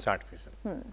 60%।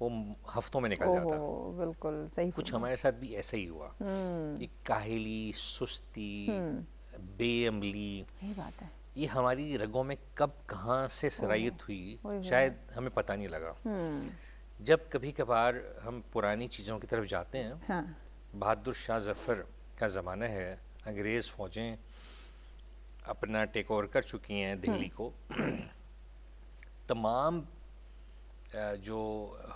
وہ ہفتوں میں نکل جاتا. بالکل صحیح. کچھ ہمارے ساتھ بھی ایسا ہی ہوا. ایک کاہلی، سستی، بے عملی، یہی بات ہے. یہ ہماری رگوں میں کب کہاں سے سرایت ہوئی شاید ہمیں پتہ نہیں لگا. جب کبھی کبھار ہم پرانی چیزوں کی طرف جاتے ہیں، بہادر شاہ ظفر کا زمانہ ہے، انگریز فوجیں اپنا ٹیک اوور کر چکی ہیں دہلی کو. تمام جو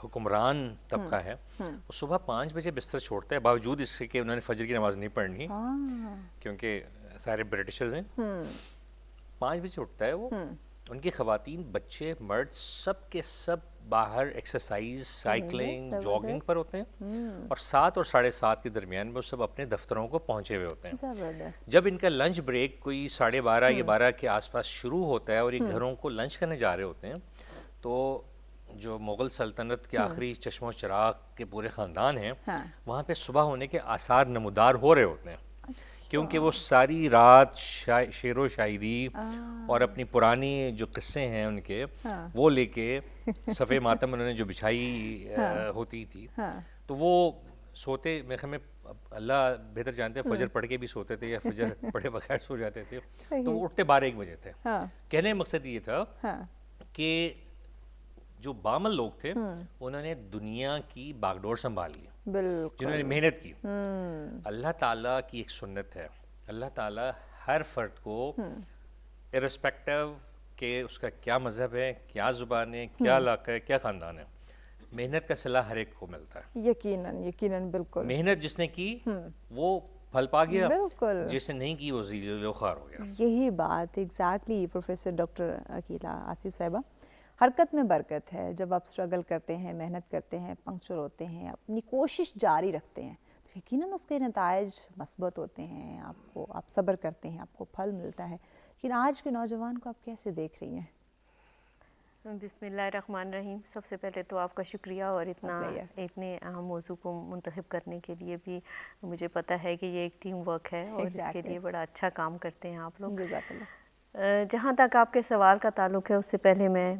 حکمران طبقہ ہے وہ صبح 5 بجے بستر چھوڑتا ہے، باوجود اس کے کہ انہوں نے فجر کی نماز نہیں پڑھنی کیونکہ سارے برٹشرز ہیں. 5 بجے اٹھتا ہے وہ. ان کی خواتین، بچے، مرد سب کے سب باہر ایکسرسائز، سائیکلنگ، جاگنگ پر ہوتے ہیں، اور 7 اور 7:30 کے درمیان میں وہ سب اپنے دفتروں کو پہنچے ہوئے ہوتے ہیں. جب ان کا لنچ بریک کوئی 12:30 یا 12 کے آس پاس شروع ہوتا ہے اور یہ گھروں کو لنچ کرنے جا رہے ہوتے ہیں، تو جو مغل سلطنت کے آخری چشم و چراغ کے پورے خاندان ہیں وہاں پہ صبح ہونے کے آثار نمودار ہو رہے ہوتے ہیں، کیونکہ وہ ساری رات شعر و شاعری اور اپنی پرانی جو قصے ہیں ان کے وہ لے کے صفحہ ماتم انہوں نے جو بچھائی ہوتی تھی، تو وہ سوتے، میں خیال میں اللہ بہتر جانتے ہیں، فجر پڑھ کے بھی سوتے تھے یا فجر پڑھے بغیر سو جاتے تھے، تو وہ اٹھتے 12-1 بجے تھے. کہنے کا مقصد یہ تھا کہ جو بامل لوگ تھے انہوں نے دنیا کی باغ ڈور سنبھال لی، جنہوں نے محنت کی. اللہ تعالیٰ کی ایک سنت ہے، اللہ تعالیٰ ہر فرد کو ارسپیکٹو کہ اس کا کیا مذہب ہے، کیا زبان ہے، کیا علاقہ ہے، کیا خاندان ہے، محنت کا صلہ ہر ایک کو ملتا ہے. یقیناً بالکل. محنت جس نے کی وہ پھل پا گیا، جس نے نہیں کی وہ ذلیل و خوار ہو گیا. یہی بات exactly professor doctor Aqeela Asif صاحبہ. حرکت میں برکت ہے. جب آپ اسٹرگل کرتے ہیں، محنت کرتے ہیں، پنکچر ہوتے ہیں، اپنی کوشش جاری رکھتے ہیں، تو یقیناً اس کے نتائج مثبت ہوتے ہیں. آپ صبر کرتے ہیں، آپ کو پھل ملتا ہے. لیکن آج کے نوجوان کو آپ کیسے دیکھ رہی ہیں؟ بسم اللہ الرحمن الرحیم. سب سے پہلے تو آپ کا شکریہ، اور اتنے اہم موضوع کو منتخب کرنے کے لیے بھی مجھے پتہ ہے کہ یہ ایک ٹیم ورک ہے اور اس کے لیے بڑا اچھا کام کرتے ہیں آپ لوگ. جہاں تک آپ کے سوال کا تعلق ہے، اس سے پہلے میں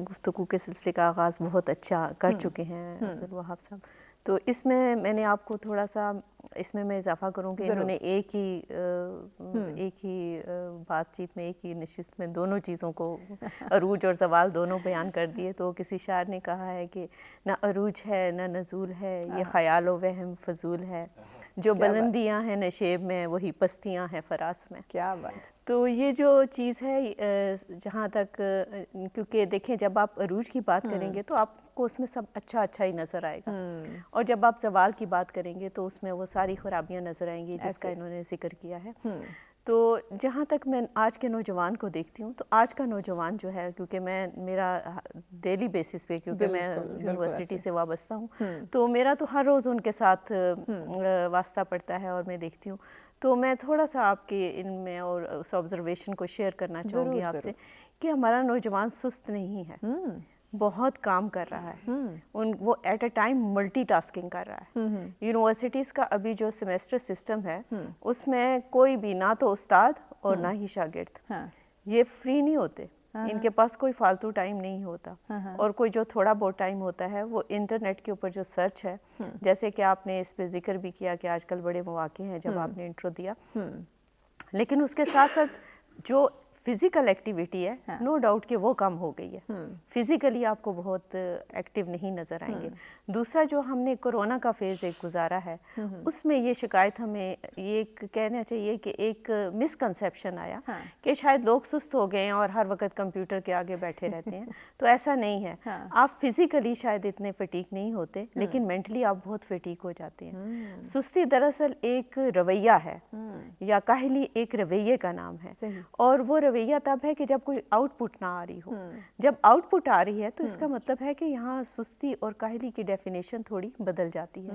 گفتگو کے سلسلے کا آغاز بہت اچھا کر چکے ہیں عبدالوہاب صاحب. تو اس میں نے آپ کو تھوڑا سا اس میں اضافہ کروں کہ انہوں نے ایک ہی بات چیت میں، ایک ہی نشست میں دونوں چیزوں کو، عروج اور زوال دونوں بیان کر دیے. تو کسی شاعر نے کہا ہے کہ نہ عروج ہے نہ نزول ہے، یہ خیال و وہم فضول ہے، جو بلندیاں ہیں نشیب میں وہی پستیاں ہیں فراز میں. کیا بات. تو یہ جو چیز ہے، جہاں تک، کیونکہ دیکھیں جب آپ عروج کی بات کریں گے تو آپ کو اس میں سب اچھا ہی نظر آئے گا، اور جب آپ زوال کی بات کریں گے تو اس میں وہ ساری خرابیاں نظر آئیں گی جس کا انہوں نے ذکر کیا ہے. تو جہاں تک میں آج کے نوجوان کو دیکھتی ہوں، تو آج کا نوجوان جو ہے، کیونکہ میرا ڈیلی بیسس پہ، کیونکہ میں یونیورسٹی سے وابستہ ہوں، تو میرا تو ہر روز ان کے ساتھ واسطہ پڑتا ہے اور میں دیکھتی ہوں. تو میں تھوڑا سا آپ کے ان میں اور اس آبزرویشن کو شیئر کرنا چاہوں گی آپ سے کہ ہمارا نوجوان سست نہیں ہے، بہت کام کر رہا ہے. وہ at a time multitasking کر رہا ہے. یونیورسٹیز کا ابھی جو سیمیسٹر سسٹم ہے اس میں کوئی بھی، نہ تو استاد اور نہ ہی شاگرد، یہ فری نہیں ہوتے. ان کے پاس کوئی فالتو ٹائم نہیں ہوتا، اور کوئی جو تھوڑا بہت ٹائم ہوتا ہے وہ انٹرنیٹ کے اوپر جو سرچ ہے، جیسے کہ آپ نے اس پہ ذکر بھی کیا کہ آج کل بڑے مواقع ہیں جب آپ نے انٹرو دیا. لیکن اس کے ساتھ ساتھ جو فزیکل ایکٹیویٹی ہے، نو ڈاؤٹ کہ وہ کم ہو گئی ہے. فزیکلی آپ کو بہت ایکٹیو نہیں نظر آئیں گے. دوسرا، جو ہم نے کورونا کا فیز ایک گزارا ہے، اس میں یہ شکایت ہمیں یہ کہنا چاہیے کہ ایک مس کنسیپشن آیا کہ شاید لوگ سست ہو گئے ہیں اور ہر وقت کمپیوٹر کے آگے بیٹھے رہتے ہیں. تو ایسا نہیں ہے. آپ فزیکلی شاید اتنے فٹیک نہیں ہوتے، لیکن مینٹلی آپ بہت فٹیک ہو جاتے ہیں. سستی دراصل ایک رویہ ہے، یا کاہلی ایک رویے کا نام ہے، اور وہ رویہ تب ہے کہ جب کوئی آؤٹ پٹ نہ آ رہی ہو. جب آؤٹ پٹ آ رہی ہے تو اس کا مطلب ہے کہ یہاں سستی اور کاہلی کی ڈیفینیشن تھوڑی بدل جاتی ہے.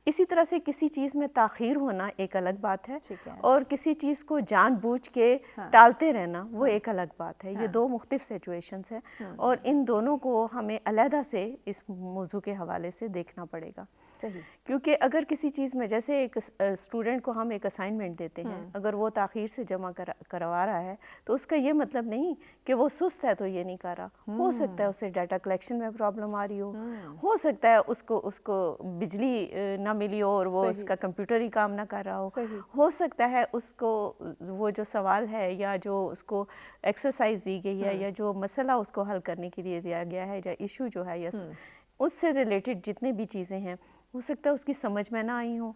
اسی طرح سے کسی چیز میں تاخیر ہونا ایک الگ بات ہے، ٹھیک ہے، اور کسی چیز کو جان بوجھ کے ٹالتے رہنا وہ ایک الگ بات ہے. یہ دو مختلف سچویشنز ہیں، اور ان دونوں کو ہمیں علیحدہ سے اس موضوع کے حوالے سے دیکھنا پڑے گا. صحیح. کیونکہ اگر کسی چیز میں جیسے ایک اسٹوڈنٹ کو ہم ایک اسائنمنٹ دیتے ہیں، اگر وہ تاخیر سے جمع کروا رہا ہے تو اس کا یہ مطلب نہیں کہ وہ سست ہے تو یہ نہیں کر رہا. ہو سکتا ہے اسے ڈیٹا کلیکشن میں پرابلم آ رہی ہو سکتا ہے اس کو بجلی نہ ملی ہو اور وہ اس کا کمپیوٹر ہی کام نہ کر رہا ہو سکتا ہے اس کو وہ جو سوال ہے یا جو اس کو ایکسرسائز دی گئی ہے یا جو مسئلہ اس کو حل کرنے کے لیے دیا گیا ہے یا ایشو جو ہے یا اس سے ریلیٹڈ جتنے بھی چیزیں ہیں ہو سکتا ہے اس کی سمجھ میں نہ آئی ہوں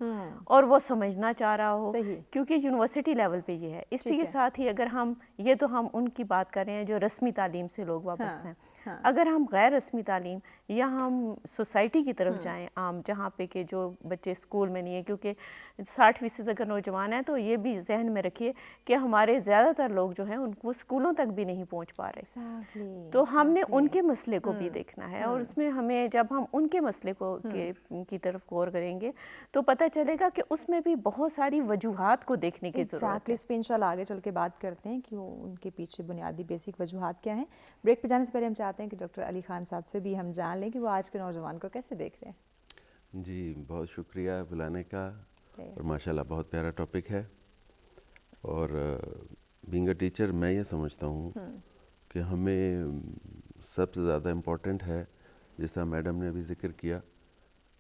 اور وہ سمجھنا چاہ رہا ہو، کیونکہ یونیورسٹی لیول پہ یہ ہے. اسی کے ساتھ ہی اگر ہم ہم ان کی بات کر رہے ہیں جو رسمی تعلیم سے لوگ وابستہ ہیں. اگر ہم غیر رسمی تعلیم یا ہم سوسائٹی کی طرف جائیں عام، جہاں پہ کہ جو بچے اسکول میں نہیں ہیں، کیونکہ 60% اگر نوجوان ہیں تو یہ بھی ذہن میں رکھیے کہ ہمارے زیادہ تر لوگ جو ہیں وہ اسکولوں تک بھی نہیں پہنچ پا رہے. تو ہم نے ان کے مسئلے کو بھی دیکھنا ہے، اور اس میں ہمیں جب ہم ان کے مسئلے کو کی طرف غور کریں گے تو پتہ چلے گا کہ اس میں بھی بہت ساری وجوہات کو دیکھنے کی ضرورت ہے. اس پہ انشاءاللہ آگے چل کے بات کرتے ہیں کہ ان کے پیچھے بنیادی بیسک وجوہات کیا ہیں. بریک پہ جانے سے پہلے ہم چاہتے ہیں کہ ڈاکٹر علی خان صاحب سے بھی ہم جان لیں کہ وہ آج کے نوجوان کو کیسے دیکھ رہے ہیں. جی بہت شکریہ بلانے کا، اور ماشاءاللہ بہت پیارا ٹاپک ہے. اور بینگ اے ٹیچر میں یہ سمجھتا ہوں کہ ہمیں سب سے زیادہ امپورٹنٹ ہے، جس طرح میڈم نے ابھی ذکر کیا،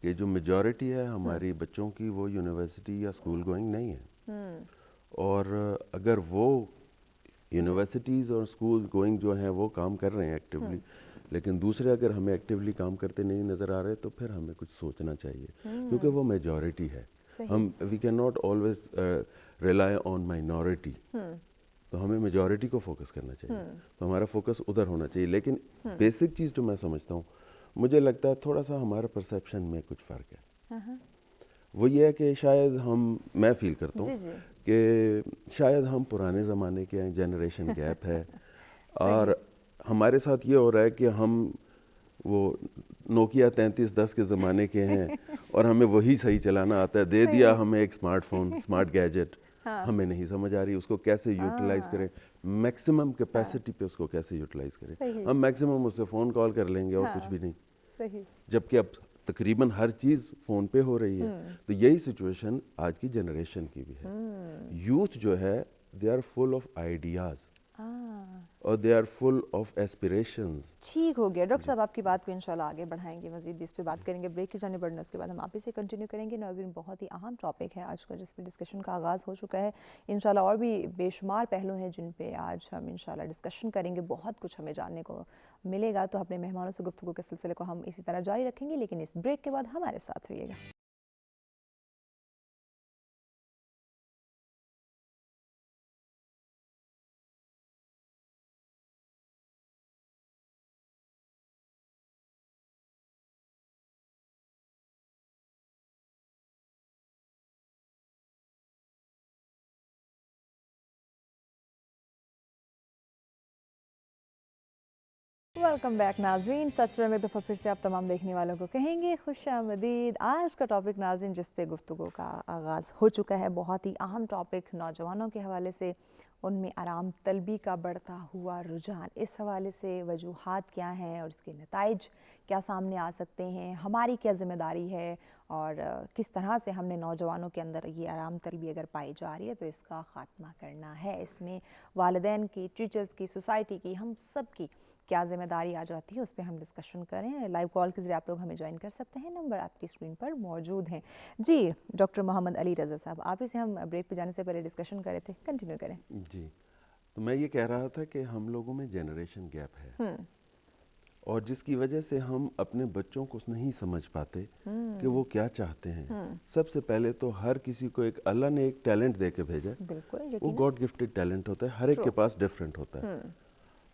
کہ جو میجورٹی ہے ہماری بچوں کی وہ یونیورسٹی یا اسکول گوئنگ نہیں ہے. اور اگر وہ یونیورسٹیز اور اسکول گوئنگ جو ہیں وہ کام کر رہے ہیں ایکٹیولی، لیکن دوسرے اگر ہمیں ایکٹیولی کام کرتے نہیں نظر آ رہے تو پھر ہمیں کچھ سوچنا چاہیے، کیونکہ وہ میجورٹی ہے. ہم we can not always rely on minority, تو ہمیں میجورٹی کو فوکس کرنا چاہیے. تو ہمارا فوکس ادھر ہونا چاہیے. لیکن بیسک چیز جو میں سمجھتا ہوں، مجھے لگتا ہے تھوڑا سا ہمارا پرسیپشن میں کچھ فرق ہے. وہ یہ ہے کہ شاید میں فیل کرتا ہوں کہ شاید ہم پرانے زمانے کے ہیں، جنریشن گیپ ہے، اور ہمارے ساتھ یہ ہو رہا ہے کہ ہم وہ نوکیا 3310 کے زمانے کے ہیں اور ہمیں وہی صحیح چلانا آتا ہے. دے دیا ہمیں ایک اسمارٹ فون، اسمارٹ گیجٹ، ہمیں نہیں سمجھ آ رہی اس کو کیسے یوٹیلائز کریں، میکسیمم کیپیسٹی پہ اس کو کیسے یوٹیلائز کریں. ہم میکسیمم اس سے فون کال کر لیں گے اور کچھ بھی نہیں، جبکہ اب تقریباً ہر چیز فون پہ ہو رہی ہے. تو یہی سچویشن آج کی جنریشن کی بھی ہے. یوتھ جو ہے they are full of ideas اور they are full of aspirations. ٹھیک ہو گیا ڈاکٹر صاحب، آپ کی بات کو انشاءاللہ آگے بڑھائیں گے، مزید بھی اس پہ بات کریں گے. بریک کی جانے بڑھنا، اس کے بعد ہم آپ ہی سے کنٹینیو کریں گے. ناظرین بہت ہی اہم ٹاپک ہے آج کا، جس پہ ڈسکشن کا آغاز ہو چکا ہے. انشاءاللہ اور بھی بے شمار پہلو ہیں جن پہ آج ہم انشاءاللہ ڈسکشن کریں گے. بہت کچھ ہمیں جاننے کو ملے گا. تو اپنے مہمانوں سے گفتگو کے سلسلے کو ہم اسی طرح جاری رکھیں گے، لیکن اس بریک کے بعد ہمارے ساتھ رہیے گا. ویلکم بیک ناظرین. سچ میں دفعہ پھر سے آپ تمام دیکھنے والوں کو کہیں گے خوش آمدید. آج کا ٹاپک ناظرین جس پہ گفتگو کا آغاز ہو چکا ہے، بہت ہی اہم ٹاپک نوجوانوں کے حوالے سے، ان میں آرام طلبی کا بڑھتا ہوا رجحان. اس حوالے سے وجوہات کیا ہیں اور اس کے نتائج کیا سامنے آ سکتے ہیں، ہماری کیا ذمہ داری ہے، اور کس طرح سے ہم نے نوجوانوں کے اندر یہ آرام طلبی اگر پائی جا رہی ہے تو اس کا خاتمہ کرنا ہے. اس میں والدین کی، ٹیچرز کی، سوسائٹی کی، ہم سب کی کیا ذمہ داری آ جاتی ہے، اس پہ ہم ڈسکشن کریں. لائیو کال کے ذریعے آپ لوگ ہمیں جوائن کر سکتے ہیں، نمبر آپ کی اسکرین پر موجود ہیں. جی ڈاکٹر محمد علی رضا صاحب، آپ ہی سے ہم بریک پہ جانے سے پہلے ڈسکشن کر رہے تھے، کنٹینیو کریں. جی تو میں یہ کہہ رہا تھا کہ ہم لوگوں میں جنریشن گیپ ہے، اور جس کی وجہ سے ہم اپنے بچوں کو نہیں سمجھ پاتے کہ وہ کیا چاہتے ہیں. سب سے پہلے تو ہر کسی کو ایک اللہ نے ایک ٹیلنٹ دے کے بھیجا، وہ گاڈ گفٹڈ ٹیلنٹ ہوتا ہے، ہر ایک کے پاس ڈفرینٹ ہوتا ہے.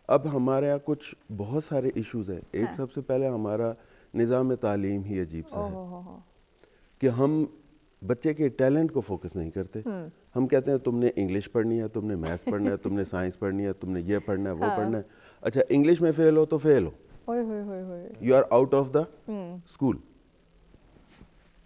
اب ہمارے یہاں کچھ بہت سارے ایشوز ہیں. ایک سب سے پہلے ہمارا نظام تعلیم ہی عجیب سا ہے کہ ہم بچے کے ٹیلنٹ کو فوکس نہیں کرتے. ہم کہتے ہیں تم نے انگلش پڑھنی ہے، تم نے میتھس پڑھنا ہے، تم نے سائنس پڑھنی ہے، تم نے یہ پڑھنا ہے، وہ پڑھنا ہے. اچھا انگلش میں فیل ہو تو فیل ہو، you are out of the school.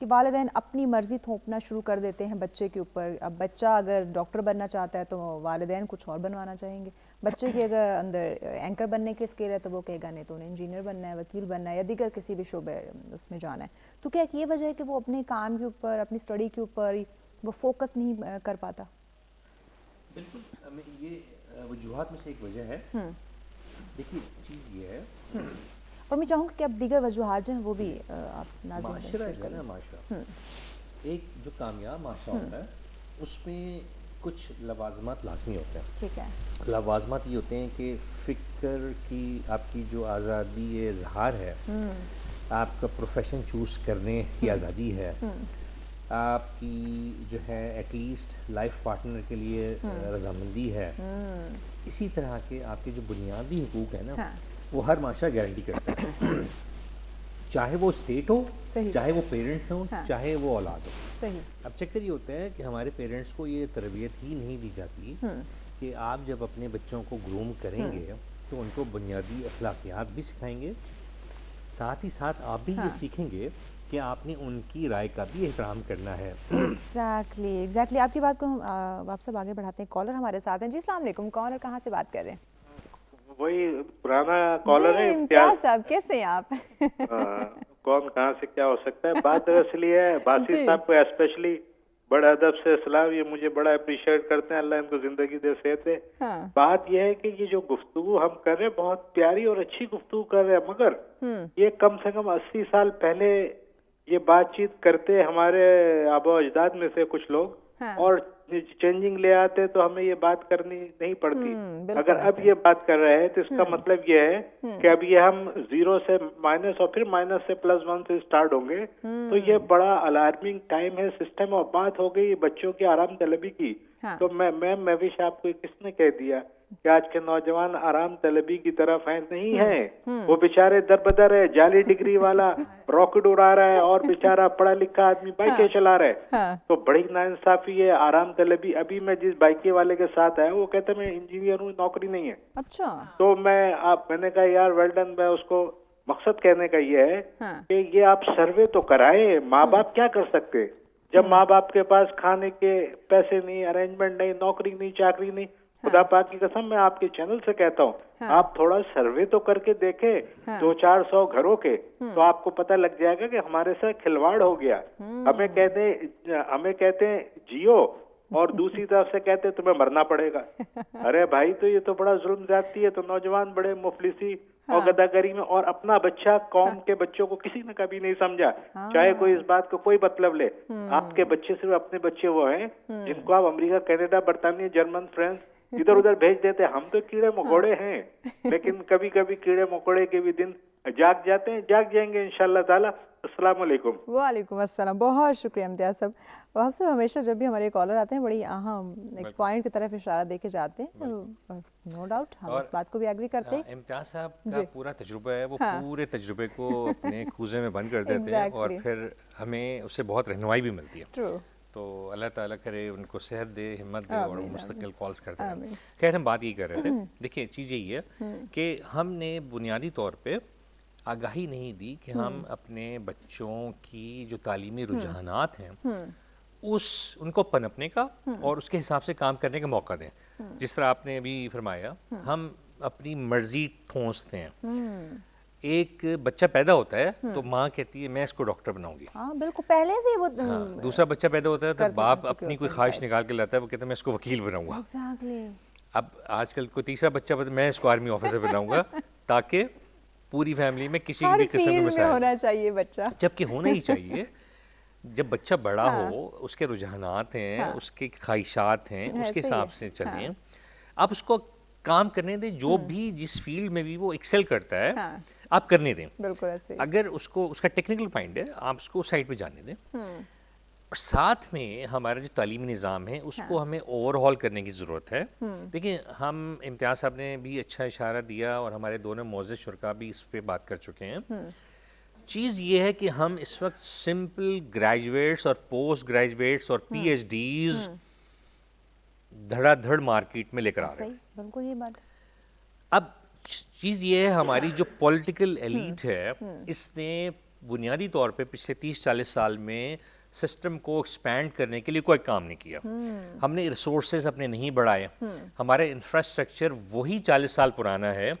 کہ والدین اپنی مرضی تھوپنا شروع کر دیتے ہیں بچے کے اوپر. اب بچہ اگر ڈاکٹر بننا چاہتا ہے تو والدین کچھ اور بنوانا چاہیں گے. بچے کی اگر اندر اینکر بننے کی اسکل ہے تو وہ کہے گا نہیں تو انہیں انجینئر بننا ہے, وکیل بننا ہے, یا دیگر کسی بھی شعبے اس میں جانا ہے. تو کیا یہ وجہ ہے کہ وہ اپنے کام کے اوپر, اپنی اسٹڈی کے اوپر وہ فوکس نہیں کر پاتا؟ بالکل, یہ وجوہات میں سے ایک وجہ ہے. دیکھیے چیز یہ ہے, اور میں چاہوں گا کہ اب دیگر وجوہات جو ہیں وہ بھی آپ معاشرہ ہے نا, معاشرہ ایک جو کامیاب معاشرہ ہوتا ہے اس میں کچھ لوازمات لازمی ہوتے ہیں. ٹھیک ہے. لوازمات یہ ہوتے ہیں کہ فکر کی, آپ کی جو آزادی اظہار ہے, آپ کا پروفیشن چوز کرنے کی آزادی ہے, آپ کی جو ہے ایٹ لیسٹ لائف پارٹنر کے لیے رضامندی ہے, اسی طرح کے آپ کے جو بنیادی حقوق ہیں نا وہ ہر معاشرہ گارنٹی کرتا ہے, چاہے وہ اسٹیٹ ہو, چاہے وہ پیرنٹس ہوں, چاہے وہ اولاد ہو. صحیح. اب چکر یہ ہوتا ہے کہ ہمارے پیرنٹس کو یہ تربیت ہی نہیں دی جاتی کہ آپ جب اپنے بچوں کو گروم کریں گے تو ان کو بنیادی اخلاقیات بھی سکھائیں گے, ساتھ ہی ساتھ آپ بھی یہ سیکھیں گے کہ آپ نے ان کی رائے کا بھی احترام کرنا ہے. ایگزیکٹلی آپ کی بات کو آپ سب آگے بڑھاتے ہیں. کالر ہمارے ساتھ ہیں. جی السلام علیکم. کون اور کہاں سے بات کر رہے ہیں؟ وہی پرانا کالر ہے امتیاز صاحب. کیسے ہیں آپ؟ کون کہاں سے کیا ہو سکتا ہے. بات دراصل یہ ہے, باسی صاحب کو اسپیشلی بڑے ادب سے سلام, یہ مجھے بڑا اپریشیٹ کرتے ہیں, اللہ ان کو زندگی دے, صحت دے. بات یہ ہے کہ یہ جو گفتگو ہم کر رہے ہیں بہت پیاری اور اچھی گفتگو کر رہے ہیں, مگر یہ کم سے کم 80 سال پہلے یہ بات چیت کرتے ہمارے آبا و اجداد میں سے کچھ لوگ, اور چینجنگ لے آتے تو ہمیں یہ بات کرنی نہیں پڑتی. اگر اب یہ بات کر رہے ہیں تو اس کا مطلب یہ ہے کہ اب یہ ہم 0 سے مائنس اور پھر مائنس سے +1 سے اسٹارٹ ہوں گے, تو یہ بڑا الارمنگ ٹائم ہے سسٹم. اور بات ہو گئی بچوں کی آرام طلبی کی, تو میں بھی آپ کو کس نے کہہ دیا کہ آج کے نوجوان آرام طلبی کی طرف ہیں؟ نہیں ہیں, وہ بیچارے در بدر ہے. جعلی ڈگری والا راکٹ اڑا رہا ہے اور بیچارہ پڑھا لکھا آدمی بائکیں چلا رہا ہے. تو بڑی ناانصافی ہے. آرام طلبی, ابھی میں جس بائکے والے کے ساتھ آیا وہ کہتا ہے میں انجینئر ہوں, نوکری نہیں ہے. اچھا. تو میں نے کہا یار ویل ڈن. میں اس کو مقصد کہنے کا یہ ہے کہ یہ آپ سروے تو کرائے, ماں باپ کیا کر سکتے جب ماں باپ کے پاس کھانے کے پیسے نہیں, ارینجمنٹ نہیں, نوکری نہیں, چاکری نہیں. خدا پاک کی قسم میں آپ کے چینل سے کہتا ہوں آپ تھوڑا سروے تو کر کے دیکھیں 200-400 گھروں کے, تو آپ کو پتہ لگ جائے گا کہ ہمارے ساتھ کھلواڑ ہو گیا. ہمیں کہتے ہیں جیو, اور دوسری طرف سے کہتے ہیں تمہیں مرنا پڑے گا. ارے بھائی, تو یہ تو بڑا ظلم زیادتی ہے. تو نوجوان بڑے مفلسی اور گداگری میں, اور اپنا بچہ قوم کے بچوں کو کسی نے کبھی نہیں سمجھا, چاہے کوئی اس بات کو کوئی مطلب لے. آپ کے بچے صرف اپنے بچے وہ ہیں جن کو آپ امریکہ, کینیڈا, برطانیہ, جرمن, فرانس ادھر ادھر بھیج دیتے. ہم تو کیڑے مکوڑے ہیں, لیکن کبھی کبھی کیڑے مکوڑے کے بھی دن جاگ جاتے ہیں, جاگ جائیں گے انشاءاللہ تعالی. السلام علیکم. وعلیکم السلام. بہت شکریہ امتیاز صاحب. آپ سے ہمیشہ جب بھی ہمارے کالر آتے ہیں بڑی اہم ایک پوائنٹ کی طرف اشارہ دے کے جاتے ہیں. نو ڈاؤٹ ہم اس بات کو بھی ایگری کرتے ہیں. امتیاز صاحب کا پورا تجربہ ہے, وہ پورے تجربے کو اپنے کوزے میں بند کر دیتے ہیں, اور پھر ہمیں اس سے بہت رہنمائی بھی ملتی ہے. تو اللہ تعالیٰ کرے ان کو صحت دے, ہمت دے, اور مستقل کالز کرتے ہیں. خیر ہم بات یہ کر رہے تھے. دیکھیں چیز یہی ہے کہ ہم نے بنیادی طور پہ آگاہی نہیں دی کہ ہم اپنے بچوں کی جو تعلیمی رجحانات ہیں ان کو پنپنے کا اور اس کے حساب سے کام کرنے کا موقع دیں. جس طرح آپ نے ابھی فرمایا, ہم اپنی مرضی ٹھونستے ہیں. ایک بچہ پیدا ہوتا ہے تو ماں کہتی ہے میں اس کو ڈاکٹر بناؤں گی. ہاں بالکل, پہلے سے وہ. دوسرا بچہ پیدا ہوتا ہے تو باپ اپنی کوئی خواہش نکال کے لاتا ہے, وہ کہتا ہے میں اس کو وکیل بناؤں گا. اب آج کل کوئی تیسرا بچہ میں اس کو آرمی آفیسر بناؤں گا, تاکہ پوری فیملی میں کسی بھی قسم کے مسائل ہونا چاہیے بچہ, جبکہ ہونا ہی چاہیے. جب بچہ بڑا ہو, اس کے رجحانات ہیں, اس کے خواہشات ہیں, اس کے حساب سے چلیں. آپ اس کو کام کرنے دیں, جو بھی جس فیلڈ میں بھی وہ ایکسل کرتا ہے آپ کرنے دیں. بالکل ایسے. اگر اس کا ٹیکنیکل مائنڈ ہے آپ اس کو سائڈ پہ جانے دیں. اور ساتھ میں ہمارا جو تعلیمی نظام ہے اس کو ہمیں اوور ہال کرنے کی ضرورت ہے. دیکھیں ہم امتیاز صاحب نے بھی اچھا اشارہ دیا, اور ہمارے دونوں معزز شرکا بھی اس پہ بات کر چکے ہیں. چیز یہ ہے کہ ہم اس وقت سمپل گریجویٹس اور پوسٹ گریجویٹس اور پی ایچ ڈیز دھڑا دھڑ مارکیٹ میں لے کر آ رہے ہیں. بالکل یہ بات. اب چیز یہ ہے ہماری جو پولیٹیکل ایلیٹ ہے اس نے بنیادی طور پہ پچھلے 30-40 سال میں سسٹم کو ایکسپینڈ کرنے کے لیے کوئی کام نہیں کیا. ہم نے ریسورسز اپنے نہیں بڑھائے. ہمارا انفراسٹرکچر وہی 40 سال پرانا ہے,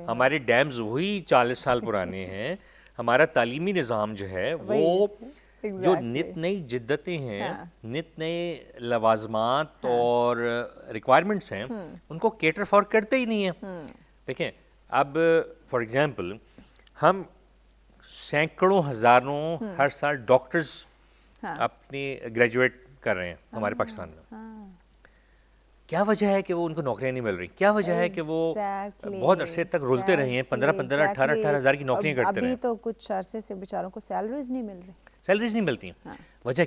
ہمارے ڈیمز وہی 40 سال پرانے ہیں. ہمارا تعلیمی نظام جو ہے وہ جو نت نئی جدتیں ہیں, نت نئے لوازمات اور ریکوائرمنٹس ہیں, ان کو کیٹر فار کرتے ہی نہیں ہیں. دیکھیں اب فار ایگزامپل ہم سینکڑوں ہزاروں ہر سال ڈاکٹرز اپنی گریجویٹ کر رہے ہیں ہمارے پاکستان میں. کیا وجہ ہے کہ وہ ان کو نوکریاں نہیں مل رہی؟ کیا وجہ ہے کہ وہ بہت عرصے تک رلتے رہے ہیں, 15-15 18 ہزار کی نوکریاں کرتے رہے ہیں. ابھی تو کچھ عرصے سے بیچاروں کو سیلریز نہیں مل رہی. سیلریز نہیں ملتی ہیں. وجہ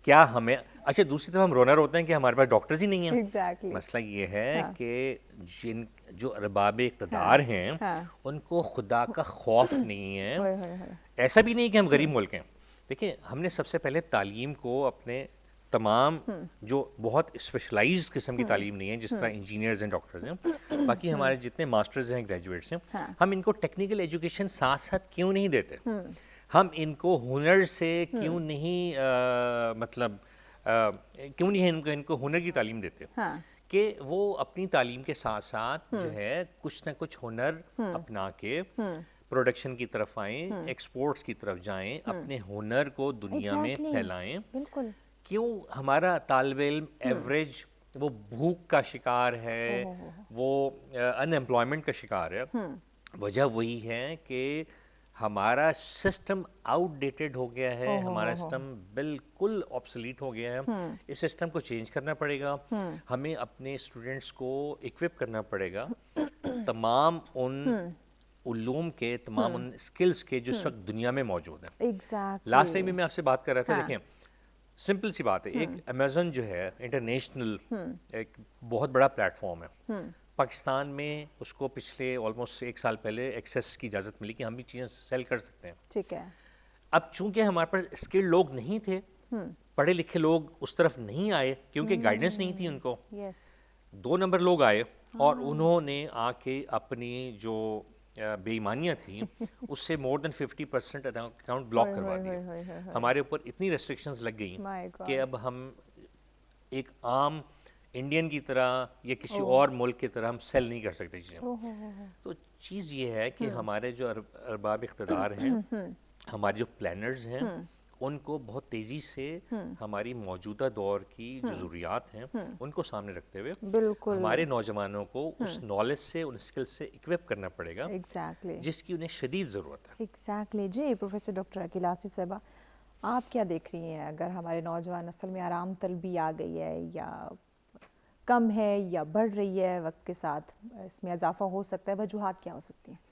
کیا ہمیں اچھا دوسری طرف ہم رونا روتے ہیں کہ ہمارے پاس ڈاکٹرز ہی نہیں ہیں. مسئلہ یہ ہے کہ جو ارباب اقتدار ہیں ان کو خدا کا خوف نہیں ہے. ایسا بھی نہیں کہ ہم غریب ملک ہیں. دیکھیں ہم نے سب سے پہلے تعلیم کو اپنے تمام جو بہت اسپیشلائزڈ قسم کی تعلیم نہیں ہے جس طرح انجینئرز ہیں, ڈاکٹرز ہیں, باقی ہمارے جتنے ماسٹرز ہیں, گریجویٹس ہیں, ہم ان کو ٹیکنیکل ایجوکیشن ساتھ ساتھ کیوں نہیں دیتے؟ ہم ان کو ہنر سے کیوں نہیں مطلب کیوں نہیں ان کو ہنر کی تعلیم دیتے کہ وہ اپنی تعلیم کے ساتھ ساتھ جو ہے کچھ نہ کچھ ہنر اپنا کے پروڈکشن کی طرف آئیں, ایکسپورٹس کی طرف جائیں, اپنے ہنر کو دنیا میں پھیلائیں. کیوں ہمارا طالب علم ایوریج وہ بھوک کا شکار ہے, وہ ان ایمپلائمنٹ کا شکار ہے؟ وجہ وہی ہے کہ ہمارا سسٹم آؤٹ ڈیٹڈ ہو گیا ہے, ہمارا سسٹم بالکل آبسلیٹ ہو گیا ہے. اس سسٹم کو چینج کرنا پڑے گا. ہمیں اپنے اسٹوڈنٹس کو اکوپ کرنا پڑے گا تمام ان علوم کے, تمام ان اسکلز کے جو اس وقت دنیا میں موجود ہیں. لاسٹ ٹائم بھی میں آپ سے بات کر رہا تھا. دیکھیں سمپل سی بات ہے, ایک امیزون جو ہے انٹرنیشنل ایک بہت بڑا پلیٹ فارم ہے. پاکستان میں اس کو پچھلے آلموسٹ 1 سال پہلے ایکسیس کی اجازت ملی کہ ہم بھی چیزیں سیل کر سکتے ہیں. ٹھیک ہے. اب چونکہ ہمارے پاس اسکلڈ لوگ نہیں تھے, پڑھے لکھے لوگ اس طرف نہیں آئے کیونکہ گائیڈنس نہیں تھی ان کو. 2 نمبر لوگ آئے اور انہوں نے آ کے اپنی جو بے ایمانیاں تھیں اس سے مور دین 50% اکاؤنٹ بلاک کروا دیا. ہمارے اوپر اتنی ریسٹرکشنز لگ گئیں کہ اب ہم ایک عام انڈین کی طرح یا کسی اور ملک کی طرح ہم سیل نہیں کر سکتے چیزیں. تو چیز یہ ہے کہ ہمارے جو ارباب اقتدار ہیں, ہمارے جو پلانرز ہیں, ان کو بہت تیزی سے ہماری موجودہ دور کی جو ضروریات ہیں ان کو سامنے رکھتے ہوئے ہمارے نوجوانوں کو اس نالج سے, ان اسکل سے اکوپ کرنا پڑے گا جس کی انہیں شدید ضرورت ہے. ایگزیکٹلی. جی پروفیسر ڈاکٹر عقیل آصف صاحبہ, آپ کیا دیکھ رہی ہیں؟ اگر ہمارے نوجوان نسل میں آرام طلبی آ گئی ہے یا کم ہے یا بڑھ رہی ہے وقت کے ساتھ, اس میں اضافہ ہو سکتا ہے, وجوہات کیا ہو سکتی ہیں؟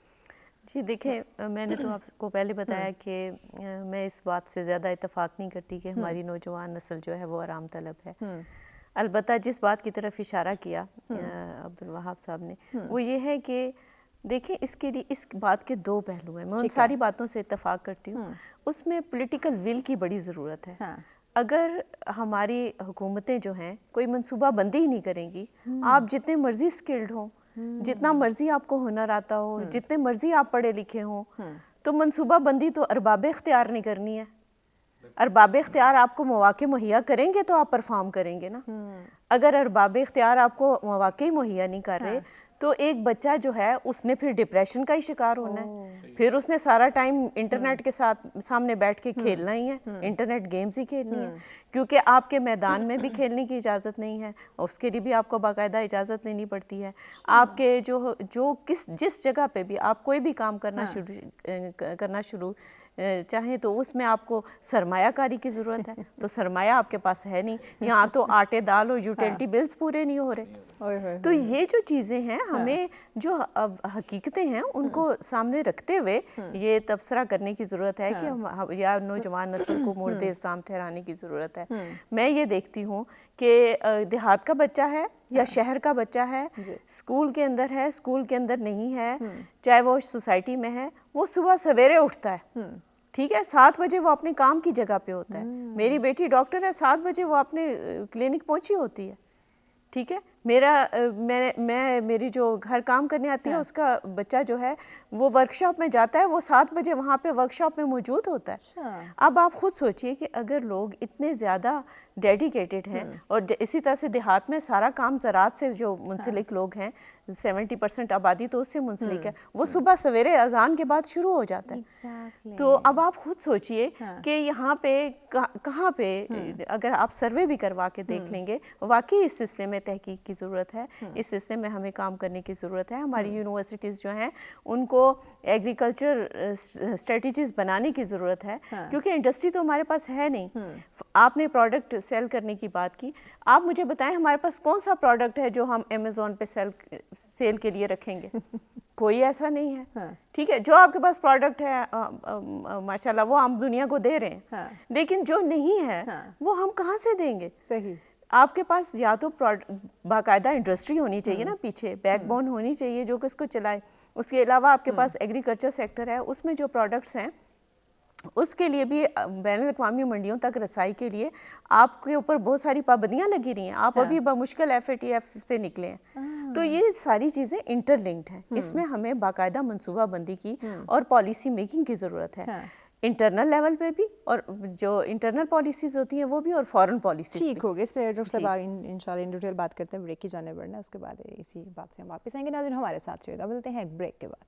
جی دیکھیں میں نے تو آپ کو پہلے بتایا کہ میں اس بات سے زیادہ اتفاق نہیں کرتی کہ ہماری نوجوان نسل جو ہے وہ آرام طلب ہے. البتہ جس بات کی طرف اشارہ کیا عبدالوہاب صاحب نے وہ یہ ہے کہ دیکھیں اس کے لیے اس بات کے 2 پہلو ہیں. میں ان ساری باتوں سے اتفاق کرتی ہوں. اس میں پولیٹیکل ول کی بڑی ضرورت ہے. اگر ہماری حکومتیں جو ہیں کوئی منصوبہ بندی ہی نہیں کریں گی, آپ جتنے مرضی اسکلڈ ہوں, جتنا مرضی آپ کو ہنر آتا ہو, جتنے مرضی آپ پڑھے لکھے ہوں, تو منصوبہ بندی تو ارباب اختیار نہیں کرنی ہے. ارباب اختیار آپ کو مواقع مہیا کریں گے تو آپ پرفارم کریں گے نا. اگر ارباب اختیار آپ کو مواقع مہیا نہیں کر رہے تو ایک بچہ جو ہے اس نے پھر ڈپریشن کا ہی شکار ہونا ہے. پھر اس نے سارا ٹائم انٹرنیٹ کے ساتھ سامنے بیٹھ کے کھیلنا ہی ہے, انٹرنیٹ گیمز ہی کھیلنی ہے, کیونکہ آپ کے میدان میں بھی کھیلنے کی اجازت نہیں ہے, اس کے لیے بھی آپ کو باقاعدہ اجازت لینی پڑتی ہے. آپ کے جو جس جگہ پہ بھی آپ کوئی بھی کام کرنا شروع چاہیں تو اس میں آپ کو سرمایہ کاری کی ضرورت ہے, تو سرمایہ آپ کے پاس ہے نہیں. یہاں تو آٹے دال اور یوٹیلٹی بلز پورے نہیں ہو رہے. تو یہ جو چیزیں ہیں ہمیں جو حقیقتیں ہیں ان کو سامنے رکھتے ہوئے یہ تبصرہ کرنے کی ضرورت ہے کہ یا نوجوان نسل کو مورد الزام ٹھہرانے کی ضرورت ہے. میں یہ دیکھتی ہوں کہ دیہات کا بچہ ہے یا شہر کا بچہ ہے, اسکول کے اندر ہے, اسکول کے اندر نہیں ہے, چاہے وہ سوسائٹی میں ہے, وہ صبح سویرے اٹھتا ہے, ٹھیک ہے, 7 بجے وہ اپنے کام کی جگہ پہ ہوتا ہے. میری بیٹی ڈاکٹر ہے, 7 بجے وہ اپنے کلینک پہنچی ہوتی ہے, ٹھیک ہے. میری جو گھر کام کرنے آتی ہے اس کا بچہ جو ہے وہ ورکشاپ میں جاتا ہے، وہ 7 بجے وہاں پہ ورکشاپ میں موجود ہوتا ہے۔ اب آپ خود سوچئے کہ اگر لوگ اتنے زیادہ ڈیڈیکیٹڈ ہیں، اور اسی طرح سے دیہات میں سارا کام زراعت سے جو منسلک لوگ ہیں، 70% آبادی تو اس سے منسلک ہے، وہ صبح سویرے اذان کے بعد شروع ہو جاتا ہے۔ تو اب آپ خود سوچئے کہ یہاں پہ کہاں پہ اگر آپ سروے بھی کروا کے دیکھ لیں گے، واقعی اس سلسلے میں تحقیق کی ضرورت ہے، اس سلسلے میں ہمیں کام کرنے کی ضرورت ہے۔ ہماری یونیورسٹیز جو ہیں ان کو ایگریکلچر اسٹریٹجیز بنانے کی ضرورت ہے، کیونکہ انڈسٹری تو ہمارے پاس ہے نہیں۔ آپ نے پروڈکٹ سیل کرنے کی بات کی، آپ مجھے بتائیں ہمارے پاس کون سا پروڈکٹ ہے جو ہم امیزون پہ سیل کے لیے رکھیں گے؟ کوئی ایسا نہیں ہے، ٹھیک ہے۔ جو آپ کے پاس پروڈکٹ ہے ماشاءاللہ وہ ہم دنیا کو دے رہے ہیں، لیکن جو نہیں ہے وہ ہم کہاں سے دیں گے؟ صحیح۔ آپ کے پاس یا تو باقاعدہ انڈسٹری ہونی چاہیے نا، پیچھے بیک بون ہونی چاہیے جو کہ اس کو چلائے۔ اس کے علاوہ آپ کے پاس ایگریکلچر سیکٹر ہے، اس میں جو پروڈکٹس ہیں اس کے لیے بھی بین الاقوامی منڈیوں تک رسائی کے لیے آپ کے اوپر بہت ساری پابندیاں لگی رہی ہیں، آپ ابھی بمشکل FATF سے نکلے ہیں۔ تو یہ ساری چیزیں انٹر لنکڈ ہیں، اس میں ہمیں باقاعدہ منصوبہ بندی کی اور پالیسی میکنگ کی ضرورت ہے، انٹرنل لیول پہ بھی، اور جو انٹرنل پالیسیز ہوتی ہیں وہ بھی، اور فورن پالیسیز بھی۔ ٹھیک ہوگا، اس پہ ڈاکٹر صاحب انشاءاللہ ان ڈیٹیل بات کرتے ہیں، بریک کی جانے بڑھنا، اس کے بعد اسی بات سے ہم واپس آئیں گے۔ ناظرین ہمارے ساتھ رہیے گا، ملتے ہیں ایک بریک کے بعد۔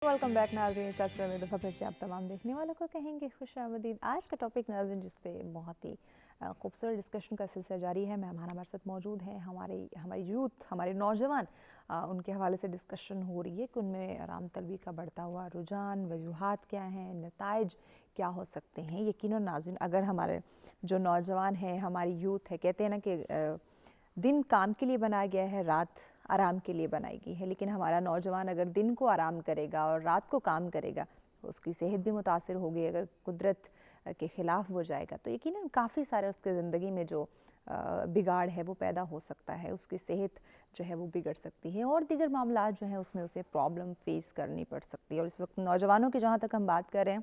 ویلکم بیک ناظرین، ساتھ میں دفعہ پھر سے آپ تمام دیکھنے والوں کو کہیں گے خوش آمدید۔ آج کا ٹاپک ناظرین جس پہ بہت ہی خوبصورت ڈسکشن کا سلسلہ جاری ہے، مہمان ہمارے ساتھ موجود ہیں، ہماری یوتھ، ہمارے نوجوان، ان کے حوالے سے ڈسکشن ہو رہی ہے کہ ان میں آرام طلبی کا بڑھتا ہوا رجحان، وجوہات کیا ہیں، نتائج کیا ہو سکتے ہیں۔ یقیناً ناظرین اگر ہمارے جو نوجوان ہیں، ہماری یوتھ ہے، کہتے ہیں نا کہ دن کام کے لیے بنایا گیا ہے، رات آرام کے لیے بنائی گئی ہے، لیکن ہمارا نوجوان اگر دن کو آرام کرے گا اور رات کو کام کرے گا، اس کی صحت بھی متاثر ہوگی۔ اگر قدرت کے خلاف ہو جائے گا تو یقیناً کافی سارے اس کے زندگی میں جو بگاڑ ہے وہ پیدا ہو سکتا ہے، اس کی صحت جو ہے وہ بگڑ سکتی ہے، اور دیگر معاملات جو ہیں اس میں اسے پرابلم فیس کرنی پڑ سکتی ہے۔ اور اس وقت نوجوانوں کی جہاں تک ہم بات کر رہے ہیں،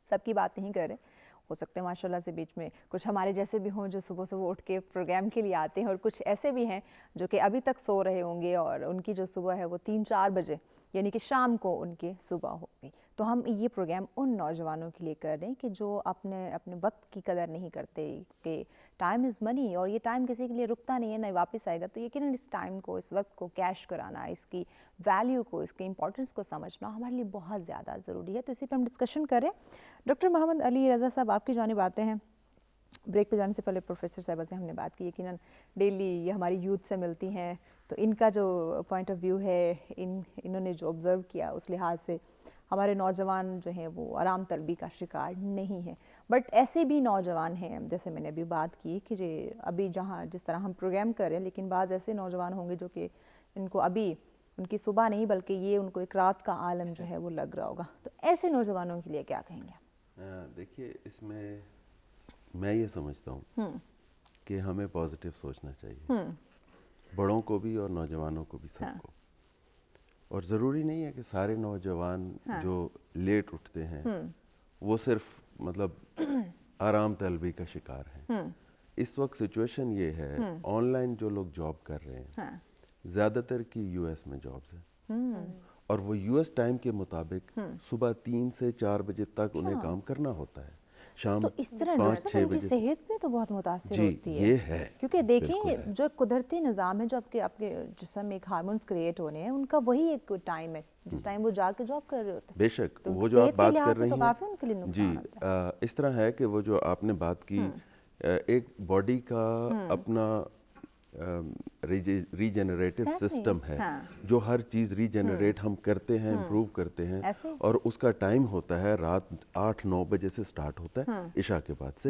سب کی بات نہیں کر رہے، ہو سکتے ہیں ماشاءاللہ سے بیچ میں کچھ ہمارے جیسے بھی ہوں جو صبح صبح اٹھ کے پروگرام کے لیے آتے ہیں، اور کچھ ایسے بھی ہیں جو کہ ابھی تک سو رہے ہوں گے اور ان کی جو صبح ہے وہ 3-4 بجے یعنی کہ شام کو ان کی صبح ہوگی۔ تو ہم یہ پروگرام ان نوجوانوں کے لیے کر رہے ہیں کہ جو اپنے وقت کی قدر نہیں کرتے، کہ ٹائم از منی، اور یہ ٹائم کسی کے لیے رکتا نہیں ہے، نہ واپس آئے گا۔ تو یقیناً اس ٹائم کو، اس وقت کو کیش کرانا، اس کی ویلیو کو، اس کی امپورٹنس کو سمجھنا ہمارے لیے بہت زیادہ ضروری ہے۔ تو اسی پہ ہم ڈسکشن کریں۔ ڈاکٹر محمد علی رضا صاحب آپ کی جانب آتے ہیں۔ بریک پہ جانے سے پہلے پروفیسر صاحبہ سے ہم نے بات کی، یقیناً ڈیلی یہ ہماری یوتھ سے ملتی ہیں، تو ان کا جو پوائنٹ آف ویو ہے، انہوں نے جو آبزرو کیا اس لحاظ سے ہمارے نوجوان جو ہیں وہ آرام طلبی کا شکار نہیں ہیں، بٹ ایسے بھی نوجوان ہیں جیسے میں نے ابھی بات کی کہ ابھی جس طرح ہم پروگرام کر رہے ہیں، لیکن بعض ایسے نوجوان ہوں گے جو کہ ان کو ابھی ان کی صبح نہیں بلکہ یہ ان کو ایک رات کا عالم جو ہے وہ لگ رہا ہوگا، تو ایسے نوجوانوں کے لیے کیا کہیں گے؟ دیکھیے، اس میں یہ سمجھتا ہوں کہ ہمیں پازیٹیو سوچنا چاہیے، بڑوں کو بھی اور نوجوانوں کو بھی، سب کو۔ اور ضروری نہیں ہے کہ سارے نوجوان جو لیٹ اٹھتے ہیں وہ صرف مطلب آرام طلبی کا شکار ہیں۔ اس وقت سچویشن یہ ہے، آن لائن جو لوگ جاب کر رہے ہیں زیادہ تر کی US میں جابز ہیں، اور وہ US ٹائم کے مطابق صبح 3 سے 4 بجے تک انہیں کام کرنا ہوتا ہے، شام 5-6 بجے۔ صحت پہ تو بہت متاثر ہوتی ہے، یہ ہے کیونکہ دیکھیں جو قدرتی نظام ہے، جو آپ کے جسم میں ایک ہارمونز کریٹ ہونے ہیں، ان کا وہی ایک ٹائم ہے جس ٹائم وہ جا کے جاب کر رہے ہوتے ہیں۔ بے شک، وہ جو آپ بات کر رہی ہیں جی، اس طرح ہے کہ وہ جو آپ نے بات کی، ایک باڈی کا اپنا ریجنریٹو سسٹم ہے، جو ہر چیز ریجنریٹ ہم کرتے ہیں، امپروو کرتے ہیں، اور اس کا ٹائم ہوتا ہے رات 8-9 بجے سے سٹارٹ ہوتا ہے عشاء کے بعد سے،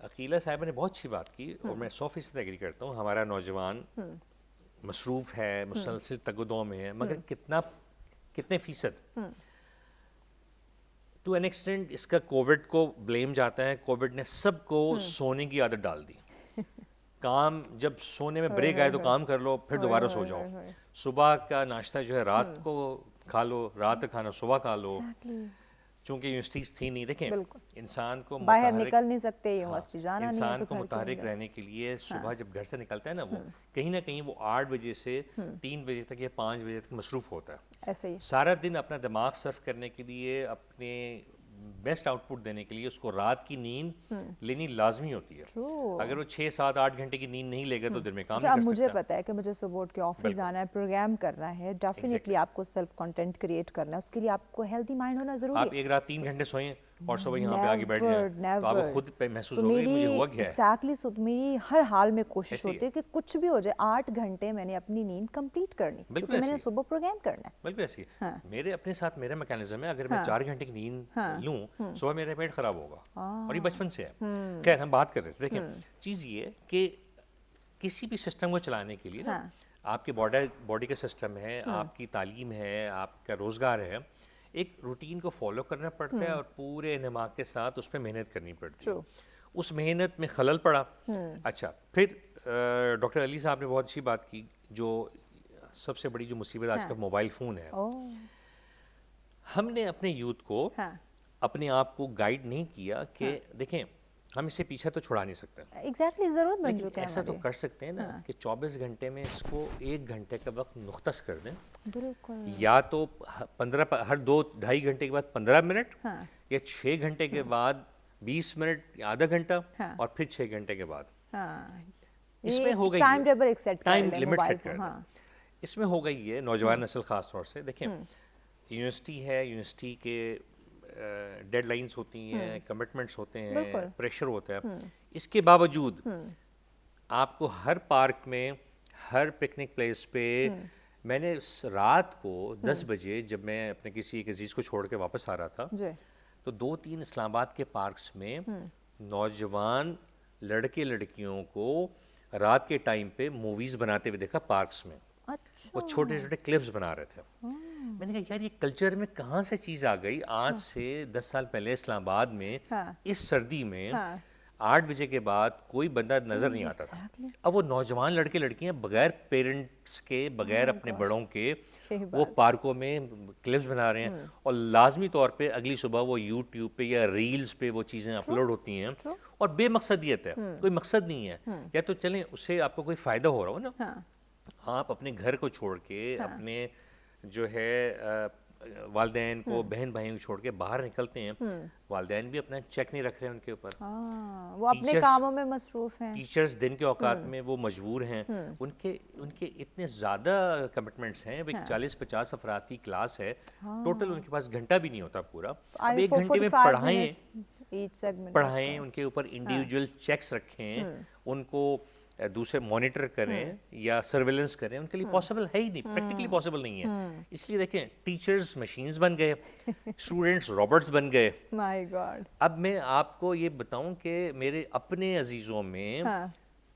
عقیلہ صاحبہ نے بہت اچھی بات کی اور میں 100% ایگری کرتا ہوں. ہمارا نوجوان مصروف ہے, مسلسل تگدوں میں ہے, مگر کتنے فیصد ٹو این ایکسٹینٹ اس کا کووڈ کو بلیم جاتا ہے. کووڈ نے سب کو سونے کی عادت ڈال دی. کام جب سونے میں بریک آئے تو کام کر لو, پھر دوبارہ سو جاؤ. صبح کا ناشتہ جو ہے رات کو کھا لو, رات کا کھانا صبح کھا لو. چونکہ یونیورسٹیز تھی نہیں, دیکھیں انسان کو باہر نکل نہیں سکتے, یونیورسٹی جانا نہیں ہے, انسان کو متحرک رہنے کے لیے صبح جب گھر سے نکلتا ہے نا, وہ کہیں نہ کہیں وہ 8 بجے سے 3 بجے تک یا 5 بجے تک مصروف ہوتا ہے. ایسے ہی سارا دن اپنا دماغ صرف کرنے کے لیے, اپنے بیسٹ آؤٹ پٹ دینے کے لیے اس کو رات کی نیند لینی لازمی ہوتی ہے. اگر وہ 6 7 8 گھنٹے کی نیند نہیں لے گا تو دن میں کام نہیں کر سکتا. مجھے پتا ہے کہ مجھے صبح اٹھ کے آفس جانا ہے, پروگرام کرنا ہے, ڈیفینیٹلی آپ کو سیلف کنٹینٹ کریٹ کرنا ہے, اس کے لیے آپ کو ہیلدی مائنڈ ہونا ضروری ہے. آپ ایک رات 3 گھنٹے سوئیں اور صبح یہاں پہ آگے بیٹھ جائیں تو آپ کو خود پہ محسوس ہوگا کہ مجھے ہوا کیا ہے. ایگزیکٹلی, میری ہر حال میں کوشش ہوتی ہے کہ کچھ بھی ہو جائے 8 گھنٹے میں نے اپنی نیند کمپلیٹ کرنی, کیونکہ میں نے صبح پروگرام کرنا ہے. بالکل ایسی ہے. میرے اپنے ساتھ میرا میکینزم ہے, اگر میں 4 گھنٹے کی نیند لوں صبح میرا پیٹ خراب ہوگا, اور یہ بچپن سے ہے. خیر ہم بات کر رہے تھے, دیکھیں چیز یہ ہے کہ کسی بھی سسٹم کو چلانے کے لیے نا, آپ کے باڈی کا سسٹم ہے, آپ کی تعلیم ہے, آپ کا روزگار ہے, ایک روٹین کو فالو کرنا پڑتا ہے اور پورے انہماک کے ساتھ اس پہ محنت کرنی پڑتی ہے. اس محنت میں خلل پڑا. اچھا, پھر ڈاکٹر علی صاحب نے بہت اچھی بات کی, جو سب سے بڑی جو مصیبت آج کا موبائل فون ہے. ہم نے اپنے یوتھ کو, اپنے آپ کو گائیڈ نہیں کیا کہ دیکھیں ہم اسے پیچھے تو چھڑا نہیں سکتے. ایگزیکٹلی, ضرورت بن چکا ہے. ایسا تو کر سکتے ہیں نا کہ 24 گھنٹے میں اس کو 1 گھنٹے کا وقت مختص کر دیں. بالکل. یا تو ہر 2-2.5 گھنٹے کے بعد 15 منٹ, یا 6 گھنٹے کے بعد 20 منٹ یا آدھا گھنٹہ, اور پھر 6 گھنٹے کے بعد. اس میں ہو گئی ٹائم لمٹ سیٹ کر دیں. اس میں ہو گئی ہے نوجوان نسل خاص طور سے. دیکھیں یونیورسٹی ہے, یونیورسٹی کے ڈیڈ لائنز ہوتی ہیں, کمٹمنٹس ہوتے ہیں, پریشر ہوتا ہے. اس کے باوجود آپ کو ہر پارک میں, ہر پکنک پلیس پہ, میں نے رات کو 10 بجے جب میں اپنے کسی ایک عزیز کو چھوڑ کے واپس آ رہا تھا, تو 2-3 اسلام آباد کے پارکس میں نوجوان لڑکے لڑکیوں کو رات کے ٹائم پہ موویز بناتے ہوئے دیکھا پارکس میں. وہ چھوٹے چھوٹے کلپس بنا رہے تھے. میں نے کہا یار یہ کلچر میں کہاں سے چیز آ گئی. آج سے 10 سال پہلے اسلام آباد میں اس سردی میں 8 بجے کے بعد کوئی بندہ نظر نہیں آتا تھا. اب وہ نوجوان لڑکے لڑکیاں بغیر پیرنٹس کے, بغیر اپنے بڑوں کے, وہ پارکوں میں کلپس بنا رہے ہیں, اور لازمی طور پہ اگلی صبح وہ یوٹیوب پہ یا ریلز پہ وہ چیزیں اپلوڈ ہوتی ہیں, اور بے مقصدیت ہے, کوئی مقصد نہیں ہے. یا تو چلیں اس سے آپ کو کوئی فائدہ ہو رہا ہو نا, آپ اپنے گھر کو چھوڑ کے, اپنے جو ہے والدین کو, بہن بھائیوں کو چھوڑ کے باہر نکلتے ہیں, والدین بھی اپنا چیک نہیں رکھ رہے ہیں ان کے اوپر, وہ اپنے کاموں میں مصروف ہیں. ٹیچرز دن کے اوقات میں وہ مجبور ہیں, ان کے اتنے زیادہ کمٹمنٹس ہیں. 40-50 افراد کی کلاس ہے, ٹوٹل ان کے پاس گھنٹہ بھی نہیں ہوتا پورا. اب 1 گھنٹے میں پڑھائیں, ان کے اوپر انڈیویجول چیکس رکھیں, ان کو دوسرے مانیٹر کریں یا سرویلنس کریں, ان کے لیے پاسبل ہے ہی نہیں, پریکٹیکلی پاسبل نہیں ہے. اس لیے دیکھیں ٹیچرز مشینز بن گئے, اسٹوڈنٹس روبوٹس بن گئے. مائی گاڈ. اب میں آپ کو یہ بتاؤں کہ میرے اپنے عزیزوں میں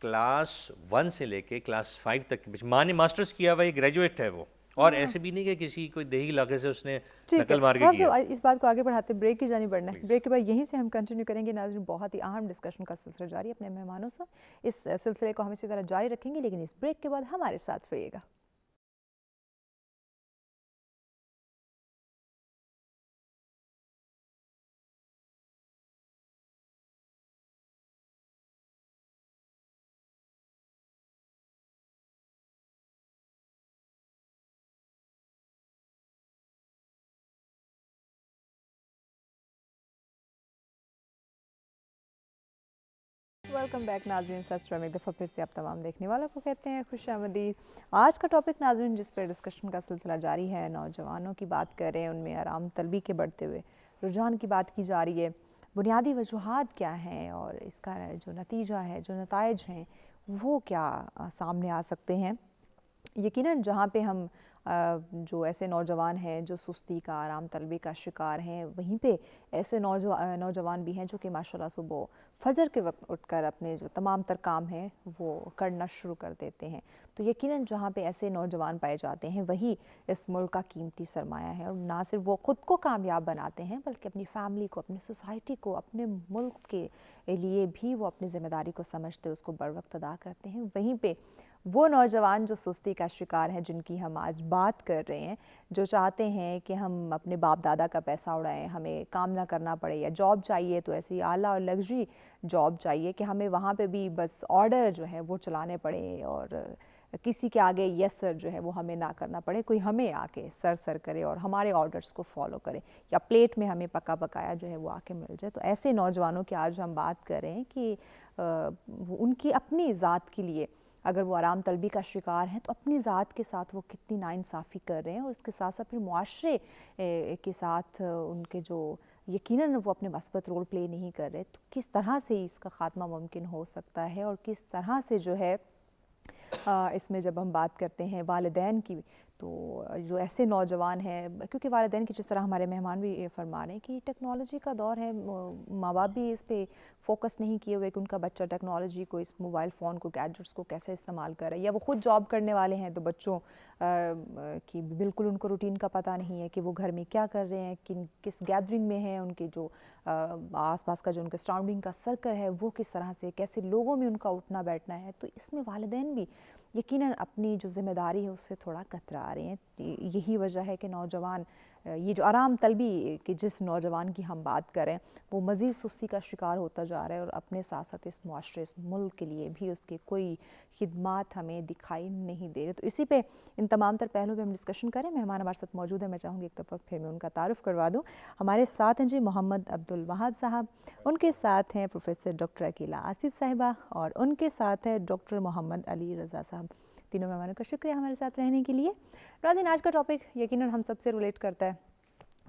کلاس 1 سے لے کے کلاس 5 تک, ماں نے ماسٹرز کیا ہوا, یہ گریجویٹ ہے وہ, اور ایسے بھی نہیں کہ کسی کوئی دیہی علاقے سے اس نے نقل مار کے کیا. اس بات کو آگے بڑھاتے بریک کی جانب بڑھنا ہے. بریک کے بعد یہیں سے ہم کنٹینیو کریں گے. ناظرین بہت ہی اہم ڈسکشن کا سلسلہ جاری اپنے مہمانوں سے, اس سلسلے کو ہم اسی طرح جاری رکھیں گے, لیکن اس بریک کے بعد ہمارے ساتھ رہیے گا. ویلکم بیک ناظرین, سچ میں ایک دفعہ پھر سے آپ تمام دیکھنے والوں کو کہتے ہیں خوش آمدید. آج کا ٹاپک ناظرین جس پہ ڈسکشن کا سلسلہ جاری ہے, نوجوانوں کی بات کر رہے ہیں, ان میں آرام طلبی کے بڑھتے ہوئے رجحان کی بات کی جا رہی ہے. بنیادی وجوہات کیا ہیں اور اس کا جو نتیجہ ہے, جو نتائج ہیں وہ کیا سامنے آ سکتے ہیں. یقیناً جہاں پہ ہم جو ایسے نوجوان ہیں جو سستی کا، آرام طلبی کا شکار ہیں، وہیں پہ ایسے نوجوان بھی ہیں جو کہ ماشاءاللہ صبح فجر کے وقت اٹھ کر اپنے جو تمام تر کام ہیں وہ کرنا شروع کر دیتے ہیں. تو یقیناً جہاں پہ ایسے نوجوان پائے جاتے ہیں وہی اس ملک کا قیمتی سرمایہ ہے، اور نہ صرف وہ خود کو کامیاب بناتے ہیں بلکہ اپنی فیملی کو، اپنی سوسائٹی کو، اپنے ملک کے لیے بھی وہ اپنی ذمہ داری کو سمجھتے اس کو بر وقت ادا کرتے ہیں. وہیں پہ وہ نوجوان جو سستی کا شکار ہیں، جن کی ہم آج بات کر رہے ہیں، جو چاہتے ہیں کہ ہم اپنے باپ دادا کا پیسہ اڑائیں، ہمیں کام نہ کرنا پڑے، یا جاب چاہیے تو ایسی اعلیٰ اور لگژری جاب چاہیے کہ ہمیں وہاں پہ بھی بس آرڈر جو ہے وہ چلانے پڑے، اور کسی کے آگے یس سر جو ہے وہ ہمیں نہ کرنا پڑے، کوئی ہمیں آ کے سر کرے اور ہمارے آرڈرز کو فالو کرے، یا پلیٹ میں ہمیں پکا پکایا جو ہے وہ آ کے مل جائے. تو ایسے نوجوانوں کی آج ہم بات کر رہے ہیں کہ ان کی اپنی ذات کے لیے اگر وہ آرام طلبی کا شکار ہیں تو اپنی ذات کے ساتھ وہ کتنی ناانصافی کر رہے ہیں، اور اس کے ساتھ ساتھ پھر معاشرے کے ساتھ ان کے جو یقیناً وہ اپنے مثبت رول پلے نہیں کر رہے. تو کس طرح سے اس کا خاتمہ ممکن ہو سکتا ہے، اور کس طرح سے جو ہے اس میں جب ہم بات کرتے ہیں والدین کی، تو جو ایسے نوجوان ہیں، کیونکہ والدین کی جس طرح ہمارے مہمان بھی فرما رہے ہیں کہ ٹیکنالوجی کا دور ہے، ماں باپ بھی اس پہ فوکس نہیں کیے ہوئے کہ ان کا بچہ ٹیکنالوجی کو، اس موبائل فون کو، گیجٹس کو کیسے استعمال کرے، یا وہ خود جاب کرنے والے ہیں تو بچوں کی بالکل ان کو روٹین کا پتہ نہیں ہے کہ وہ گھر میں کیا کر رہے ہیں، کس گیدرنگ میں ہیں، ان کے جو آس پاس کا جو ان کے سراؤنڈنگ کا سرکل ہے وہ کس طرح سے، کیسے لوگوں میں ان کا اٹھنا بیٹھنا ہے. تو اس میں والدین بھی یقیناً اپنی جو ذمہ داری ہے اس سے تھوڑا کترا رہے ہیں. یہی وجہ ہے کہ نوجوان، یہ جو آرام طلبی کہ جس نوجوان کی ہم بات کریں، وہ مزید سستی کا شکار ہوتا جا رہا ہے، اور اپنے ساتھ ساتھ اس معاشرے، اس ملک کے لیے بھی اس کے کوئی خدمات ہمیں دکھائی نہیں دے رہے. تو اسی پہ ان تمام تر پہلو پہ ہم ڈسکشن کریں. مہمان ہمارے ساتھ موجود ہیں، میں چاہوں گی ایک دفعہ پھر میں ان کا تعارف کروا دوں. ہمارے ساتھ ہیں جی محمد عبدالوہاب صاحب، ان کے ساتھ ہیں پروفیسر ڈاکٹر عقیلہ آصف صاحبہ، اور ان کے ساتھ ہے ڈاکٹر محمد علی رضا صاحب. تینوں مہمانوں کا شکریہ ہمارے ساتھ رہنے کے لیے. ناظرین، آج کا ٹاپک یقیناً ہم سب سے ریلیٹ کرتا ہے،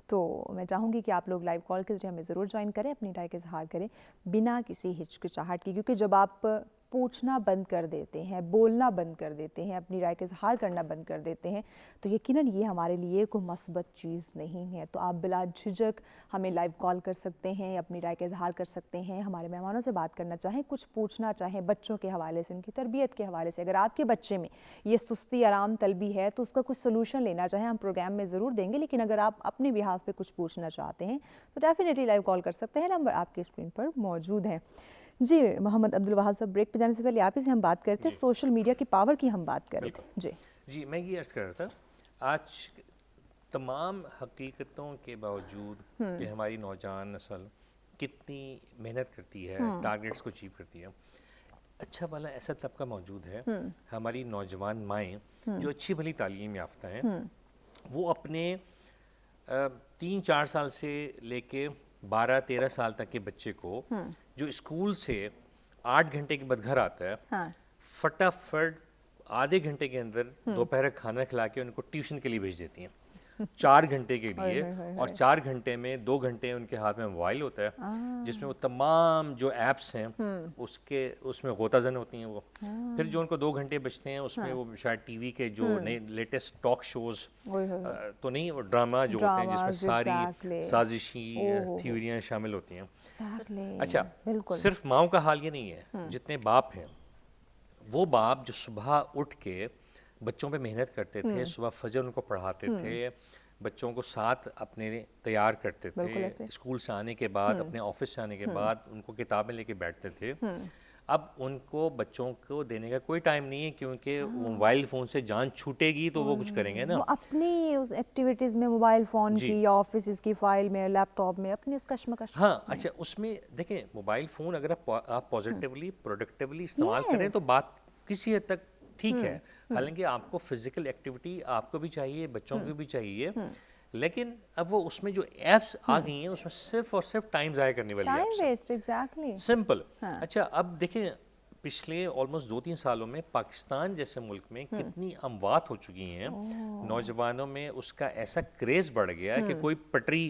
تو میں چاہوں گی کہ آپ لوگ لائیو کال کے ذریعے ہمیں ضرور جوائن کریں، اپنی رائے کا اظہار کریں بنا کسی ہچکچاہٹ کی، کیونکہ جب آپ پوچھنا بند کر دیتے ہیں، بولنا بند کر دیتے ہیں، اپنی رائے کا اظہار کرنا بند کر دیتے ہیں، تو یقیناً یہ ہمارے لیے کوئی مثبت چیز نہیں ہے. تو آپ بلا جھجک ہمیں لائیو کال کر سکتے ہیں، اپنی رائے کا اظہار کر سکتے ہیں، ہمارے مہمانوں سے بات کرنا چاہیں، کچھ پوچھنا چاہیں بچوں کے حوالے سے، ان کی تربیت کے حوالے سے. اگر آپ کے بچے میں یہ سستی، آرام طلبی ہے تو اس کا کچھ سولوشن لینا چاہیں، ہم پروگرام میں ضرور دیں گے. لیکن اگر آپ اپنے بیہاف پہ کچھ پوچھنا چاہتے ہیں تو ڈیفینیٹلی لائیو کال کر سکتے ہیں، نمبر آپ کی اسکرین پر موجود ہے. جی محمد عبدالوہاب صاحب، بریک پہ جانے سے پہلے آپ ہی سے ہم بات کرتے تھے، سوشل میڈیا کی پاور کی ہم بات کر رہے تھے. جی میں یہ عرض کر رہا تھا، آج تمام حقیقتوں کے باوجود کہ ہماری نوجوان نسل کتنی محنت کرتی ہے، ٹارگیٹس کو اچیو کرتی ہے، اچھا والا ایسا طبقہ موجود ہے، ہماری نوجوان مائیں جو اچھی بھلی تعلیم یافتہ ہیں، وہ اپنے 3-4 سال سے لے کے 12-13 سال تک کے بچے کو جو اسکول سے 8 گھنٹے کے بعد گھر آتا ہے، فٹافٹ آدھے گھنٹے کے اندر دوپہر کھانا کھلا کے ان کو ٹیوشن کے لیے بھیج دیتی ہیں 4 گھنٹے کے لیے. اور 4 گھنٹے میں 2 گھنٹے ان کے ہاتھ میں موبائل ہوتا ہے، جس میں وہ تمام جو ایپس ہیں اس میں غوطہ زن ہوتی ہیں. وہ پھر جو ان کو 2 گھنٹے بچتے ہیں اس میں وہ شاید ٹی وی کے جو نئے لیٹسٹ ٹاک شوز تو نہیں، وہ ڈرامہ جو ہوتے ہیں جس میں ساری سازشی تھیوریاں شامل ہوتی ہیں. اچھا، صرف ماؤں کا حال یہ نہیں ہے، جتنے باپ ہیں، وہ باپ جو صبح اٹھ کے بچوں پہ محنت کرتے تھے، صبح فجر ان کو پڑھاتے تھے، بچوں کو ساتھ اپنے تیار کرتے تھے، اسکول سے آنے کے بعد، اپنے آفس سے آنے کے بعد ان کو کتابیں لے کے بیٹھتے تھے. اب ان کو بچوں کو دینے کا کوئی ٹائم نہیں ہے، کیونکہ موبائل فون سے جان چھوٹے گی تو وہ کچھ کریں گے نا، اپنی اس ایکٹیویٹیز میں موبائل فون کی یا آفس کی فائل میں، لیپ ٹاپ میں، اپنی اس کشمکش. ہاں اچھا، اس میں دیکھیں موبائل فون اگر آپ پازیٹیولی پروڈکٹیولی استعمال کریں تو بات کسی حد تک ٹھیک ہے. حالانکہ آپ کو فزیکل ایکٹیویٹی آپ کو بھی چاہیے، بچوں کو بھی چاہیے، لیکن اب وہ اس میں جو ایپس آ گئی ہیں اس میں صرف اور صرف ٹائم ضائع کرنے والی ایپس ہیں. سمپل. اچھا اب دیکھیں پچھلے آلموسٹ 2-3 سالوں میں پاکستان جیسے ملک میں کتنی اموات ہو چکی ہیں نوجوانوں میں، اس کا ایسا کریز بڑھ گیا کہ کوئی پٹری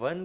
1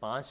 5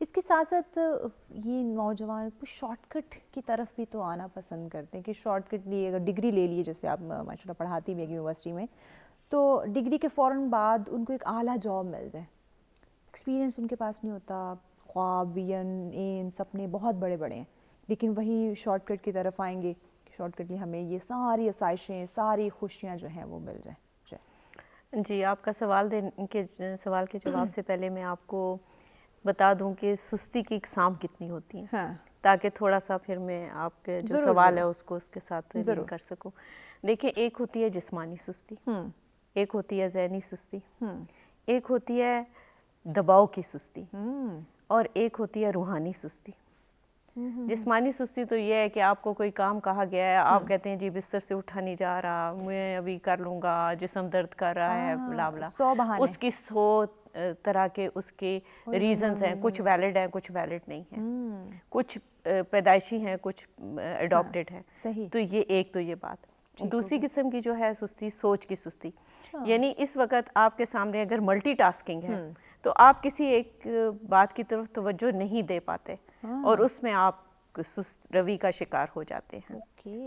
اس کے ساتھ ساتھ یہ نوجوان کچھ شارٹ کٹ کی طرف بھی تو آنا پسند کرتے ہیں کہ شارٹ کٹ لیے، اگر ڈگری لے لیے جیسے آپ ماشاء اللہ پڑھاتی بھی ایک یونیورسٹی میں، تو ڈگری کے فوراً بعد ان کو ایک اعلیٰ جاب مل جائے، ایکسپیرینس ان کے پاس نہیں ہوتا، خواب ایم سپنے بہت بڑے بڑے ہیں، لیکن وہی شارٹ کٹ کی طرف آئیں گے، شارٹ کٹ لیے ہمیں یہ ساری آسائشیں، ساری خوشیاں جو ہیں وہ مل جائیں۔ جی، آپ کا سوال کے جواب سے پہلے میں آپ کو بتا دوں کہ سستی کی اقسام کتنی ہوتی ہیں، تاکہ تھوڑا سا پھر میں آپ کے جو سوال ہے اس کو اس کے ساتھ لنک کر سکوں۔ دیکھیں، ایک ہوتی ہے جسمانی سستی، ایک ہوتی ہے ذہنی سستی، ایک ہوتی ہے دباؤ کی سستی، اور ایک ہوتی ہے روحانی سستی۔ جسمانی سستی تو یہ ہے کہ آپ کو کوئی کام کہا گیا ہے، آپ کہتے ہیں جی بستر سے اٹھا نہیں جا رہا، میں ابھی کر لوں گا، جسم درد کر رہا ہے، بلا بلا، اس کی 100 طرح کے اس کے ریزنز ہیں، کچھ ویلڈ ہیں، کچھ ویلڈ نہیں ہیں، کچھ پیدائشی ہیں، کچھ اڈاپٹیڈ ہیں۔ تو یہ ایک تو یہ بات۔ دوسری قسم کی جو ہے سستی، سوچ کی سستی، یعنی اس وقت آپ کے سامنے اگر ملٹی ٹاسکنگ ہے تو آپ کسی ایک بات کی طرف توجہ نہیں دے پاتے اور اس میں آپ سست روی کا شکار ہو جاتے ہیں۔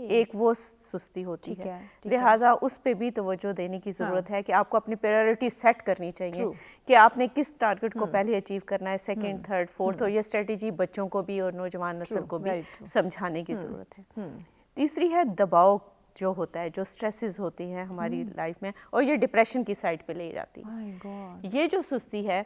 ایک وہ سستی ہوتی ہے، لہٰذا اس پہ بھی توجہ دینے کی ضرورت ہے کہ آپ کو اپنی پریورٹی سیٹ کرنی چاہیے کہ آپ نے کس ٹارگٹ کو پہلے اچیو کرنا ہے، سیکنڈ، تھرڈ، فورتھ، اور یہ اسٹریٹجی بچوں کو بھی اور نوجوان نسل کو بھی سمجھانے کی ضرورت ہے۔ تیسری ہے دباؤ جو ہوتا ہے، جو سٹریسز ہوتی ہیں ہماری لائف میں، اور یہ ڈپریشن کی سائڈ پہ لے جاتی ہے۔ یہ جو سستی ہے،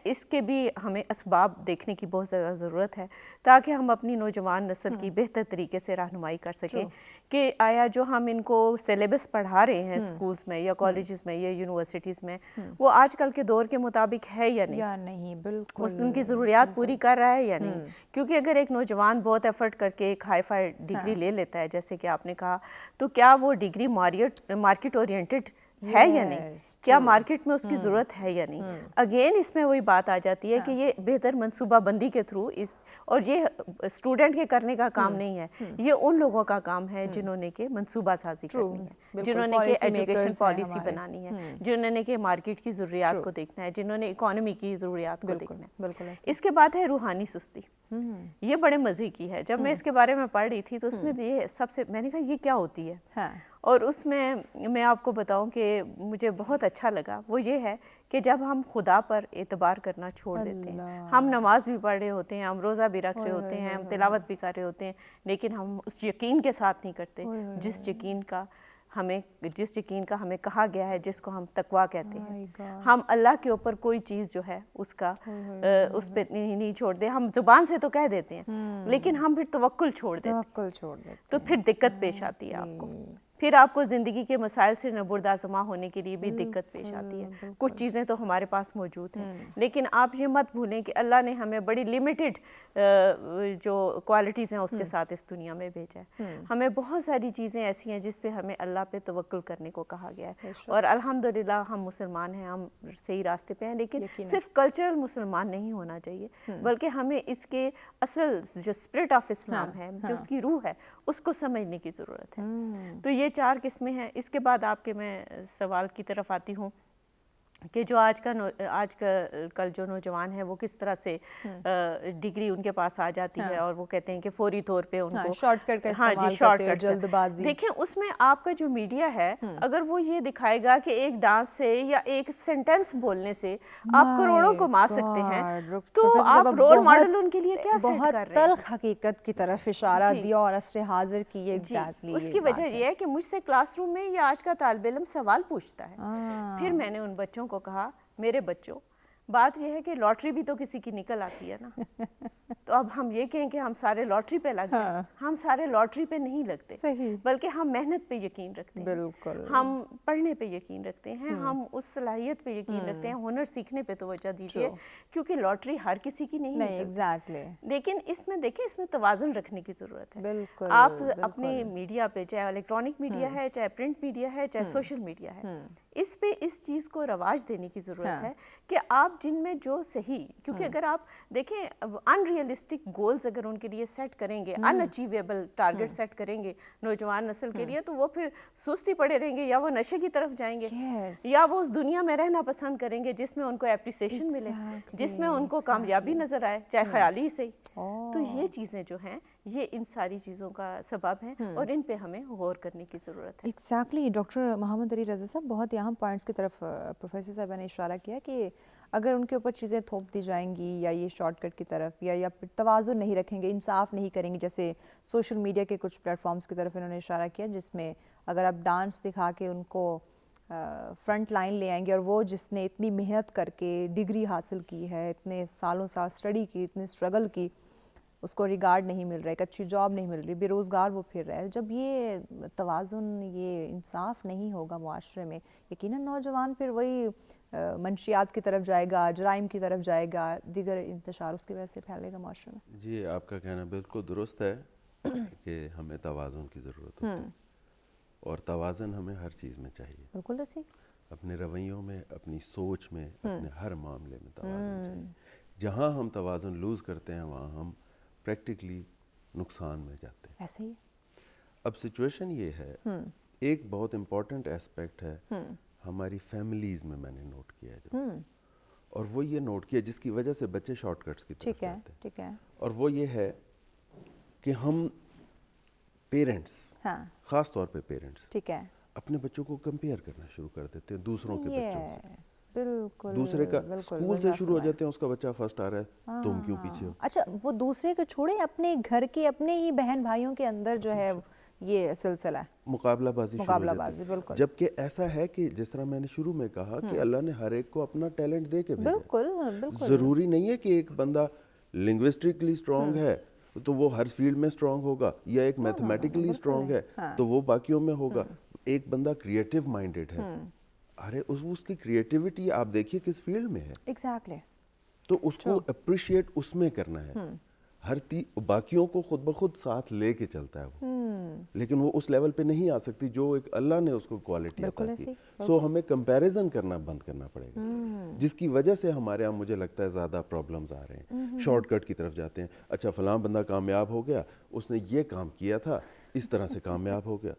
اس کے بھی ہمیں اسباب دیکھنے کی بہت زیادہ ضرورت ہے تاکہ ہم اپنی نوجوان نسل کی بہتر طریقے سے رہنمائی کر سکیں کہ آیا جو ہم ان کو سلیبس پڑھا رہے ہیں اسکولز میں یا کالجز میں یا یونیورسٹیز میں، وہ آج کل کے دور کے مطابق ہے یا نہیں، بالکل ان کی ضروریات پوری کر رہا ہے یا نہیں۔ کیونکہ اگر ایک نوجوان بہت ایفرٹ کر کے ایک ہائی فائی ڈگری لے لیتا ہے جیسے کہ آپ نے کہا، تو کیا وہ ڈگری مارکیٹ اورینٹڈ ہے یا نہیں، کیا مارکیٹ میں اس کی ضرورت ہے یا نہیں۔ اگین اس میں وہی بات آ جاتی ہے کہ یہ بہتر منصوبہ بندی کے تھرو اور یہ اسٹوڈنٹ کے کرنے کا کام نہیں ہے، یہ ان لوگوں کا کام ہے جنہوں نے کہ منصوبہ سازی کرنی ہے، جنہوں نے کہ ایجوکیشن پالیسی بنانی ہے، جنہوں نے کہ مارکیٹ کی ضروریات کو دیکھنا ہے، جنہوں نے اکانومی کی ضروریات کو دیکھنا ہے۔ اس کے بعد ہے روحانی سستی۔ یہ بڑے مزے کی ہے، جب میں اس کے بارے میں پڑھ رہی تھی تو اس میں یہ سب سے میں نے کہا یہ کیا ہوتی ہے، اور اس میں آپ کو بتاؤں کہ مجھے بہت اچھا لگا، وہ یہ ہے کہ جب ہم خدا پر اعتبار کرنا چھوڑ دیتے ہیں، ہم نماز بھی پڑھ رہے ہوتے ہیں، ہم روزہ بھی رکھ رہے ہوتے ہیں، ہم تلاوت بھی کر رہے ہوتے ہیں، لیکن ہم اس یقین کے ساتھ نہیں کرتے جس یقین کا ہمیں کہا گیا ہے، جس کو ہم تقویٰ کہتے ہیں۔ ہم اللہ کے اوپر کوئی چیز جو ہے اس پہ نہیں چھوڑ دے، ہم زبان سے تو کہہ دیتے ہیں لیکن ہم پھر توکل چھوڑ دیتے ہیں، تو پھر دقت پیش آتی ہے آپ کو، پھر آپ کو زندگی کے مسائل سے نبردآزما ہونے کے لیے بھی دقت پیش آتی ہے۔ کچھ چیزیں تو ہمارے پاس موجود ہیں، لیکن آپ یہ مت بھولیں کہ اللہ نے ہمیں بڑی لیمیٹڈ جو کوالٹیز ہیں اس کے ساتھ اس دنیا میں بھیجا ہے۔ ہمیں بہت ساری چیزیں ایسی ہیں جس پہ ہمیں اللہ پہ توکل کرنے کو کہا گیا ہے، اور الحمدللہ ہم مسلمان ہیں، ہم صحیح راستے پہ ہیں، لیکن صرف کلچرل مسلمان نہیں ہونا چاہیے، بلکہ ہمیں اس کے اصل جو اسپرٹ آف اسلام ہے، جو اس کی روح ہے، اس کو سمجھنے کی ضرورت ہے۔ تو یہ 4 قسمیں ہیں۔ اس کے بعد آپ کے میں سوال کی طرف آتی ہوں کہ جو آج کل جو نوجوان ہیں وہ کس طرح سے ڈگری ان کے پاس آ جاتی ہے اور وہ کہتے ہیں کہ فوری طور پہ ان کو شارٹ کٹ کا استعمال کرتے ہیں، جلد بازی۔ دیکھیں اس میں آپ کا جو میڈیا ہے، اگر وہ یہ دکھائے گا کہ ایک ڈانس سے یا ایک سینٹنس بولنے سے آپ کروڑوں کما سکتے ہیں، تو آپ رول ماڈل ان کے لیے کیا سیٹ کر رہے ہیں؟ بہت تلخ حقیقت کی طرف اشارہ دیا اور عصر حاضر کی ایگزیکٹلی اس کی وجہ یہ ہے کہ مجھ سے کلاس روم میں یا آج کا طالب علم سوال پوچھتا ہے، پھر میں نے ان بچوں کو کہا، میرے بچوں، بات یہ ہے کہ لاٹری بھی تو کسی کی نکل آتی ہے نا، تو اب ہم یہ کہیں کہ ہم سارے لاٹری پہ لگ جائیں، ہم سارے لاٹری پہ نہیں لگتے، بلکہ ہم محنت پہ یقین رکھتے ہیں، ہم پڑھنے پہ یقین رکھتے ہیں، ہم اس صلاحیت پہ یقین رکھتے ہیں، ہنر سیکھنے پہ توجہ دیجیے، کیونکہ لاٹری ہر کسی کی نہیں ایگزیکٹلی۔ لیکن اس میں دیکھیں، اس میں توازن رکھنے کی ضرورت ہے۔ آپ اپنے میڈیا پہ، چاہے الیکٹرانک میڈیا ہے، چاہے پرنٹ میڈیا ہے، چاہے سوشل میڈیا ہے، اس پہ اس چیز کو رواج دینے کی ضرورت ہے کہ آپ جن میں جو صحیح، کیونکہ اگر آپ دیکھیں ان ریئلسٹک گولز اگر ان کے لیے سیٹ کریں گے، ان اچیویبل ٹارگٹ سیٹ کریں گے نوجوان نسل کے لیے، تو وہ پھر سستی پڑے رہیں گے، یا وہ نشے کی طرف جائیں گے، یا وہ اس دنیا میں رہنا پسند کریں گے جس میں ان کو اپریسیشن ملے، جس میں ان کو کامیابی نظر آئے، چاہے خیالی ہی صحیح. تو یہ چیزیں جو ہیں یہ ان ساری چیزوں کا سبب ہیں اور ان پہ ہمیں غور کرنے کی ضرورت ہے. ایگزیکٹلی. ڈاکٹر محمد علی رضا صاحب بہت اہم پوائنٹس کی طرف پروفیسر صاحبہ نے اشارہ کیا کہ اگر ان کے اوپر چیزیں تھوپ دی جائیں گی یا یہ شارٹ کٹ کی طرف یا توازن نہیں رکھیں گے، انصاف نہیں کریں گے، جیسے سوشل میڈیا کے کچھ پلیٹ فارمز کی طرف انہوں نے اشارہ کیا جس میں اگر آپ ڈانس دکھا کے ان کو فرنٹ لائن لے آئیں گے اور وہ جس نے اتنی محنت کر کے ڈگری حاصل کی ہے، اتنے سالوں سال اسٹڈی کی، اتنے اسٹرگل کی، اس کو ریگارڈ نہیں مل رہا ہے، ایک اچھی جاب نہیں مل رہی، بے روزگار وہ پھر رہا ہے. جب یہ توازن، یہ انصاف نہیں ہوگا معاشرے میں، یقیناً نوجوان پھر وہی منشیات کی طرف جائے گا، جرائم کی طرف جائے گا، دیگر انتشار اس کی وجہ سے پھیلے گا معاشرے میں. جی آپ کا کہنا بالکل درست ہے کہ ہمیں توازن کی ضرورت ہوتی ہے، اور توازن ہمیں ہر چیز میں چاہیے. بالکل صحیح. اپنے رویوں میں، اپنی سوچ میں، اپنے ہر معاملے میں توازن چاہیے. جہاں ہم توازن لوز کرتے ہیں وہاں ہم پریکٹیکلی نقصان میں جاتے ہیں. ایسے ہی. اب سچویشن یہ ہے، ایک بہت امپورٹنٹ ایسپیکٹ ہے ہماری فیملیز میں نے نوٹ کیا ہے جو، اور وہ یہ نوٹ کیا جس کی وجہ سے بچے شارٹ کٹس کی طرف جاتے ہیں. ٹھیک ہے. اور وہ یہ ہے کہ ہم پیرنٹس، خاص طور پہ پیرنٹس، ٹھیک ہے، اپنے بچوں کو کمپیئر کرنا شروع کر دیتے ہیں دوسروں کے بچوں سے. بالکل. دوسرے کا اسکول سے شروع ہو جاتے ہیں، اس کا بچہ فرسٹ آ رہا ہے، تم کیوں پیچھے ہو. اچھا، وہ دوسرے کو چھوڑیں، اپنے گھر کے اپنے ہی بہن بھائیوں کے اندر جو ہے یہ سلسلہ ہے مقابلہ بازی شروع ہو جاتی ہے. بالکل. جبکہ ایسا ہے کہ جس طرح میں نے شروع میں کہا کہ اللہ نے ہر ایک کو اپنا ٹیلنٹ دے کے بھیجا. بالکل. ضروری نہیں ہے کہ ایک بندہ لنگوسٹکلی اسٹرانگ ہے تو وہ ہر فیلڈ میں اسٹرانگ ہوگا، یا ایک میتھمیٹیکلی اسٹرانگ ہے تو وہ باقیوں میں ہوگا. ایک بندہ کریٹیو مائنڈیڈ ہے، ارے اس کی کریٹیوٹی آپ دیکھیے کس فیلڈ میں ہے. ایگزیکٹلی. تو اس کو اپریشیٹ اس میں کرنا ہے. باقیوں کو خود بخود ساتھ لے کے چلتا ہے وہ، لیکن وہ اس لیول پہ نہیں آ سکتی جو ایک اللہ نے اس کو کوالٹی عطا کی. سو ہمیں کمپیریزن کرنا بند کرنا پڑے گا، جس کی وجہ سے ہمارے یہاں مجھے لگتا ہے زیادہ پرابلمز آ رہے ہیں. شارٹ کٹ کی طرف جاتے ہیں. اچھا فلاں بندہ کامیاب ہو گیا، اس نے یہ کام کیا تھا، اس طرح سے کامیاب ہو گیا.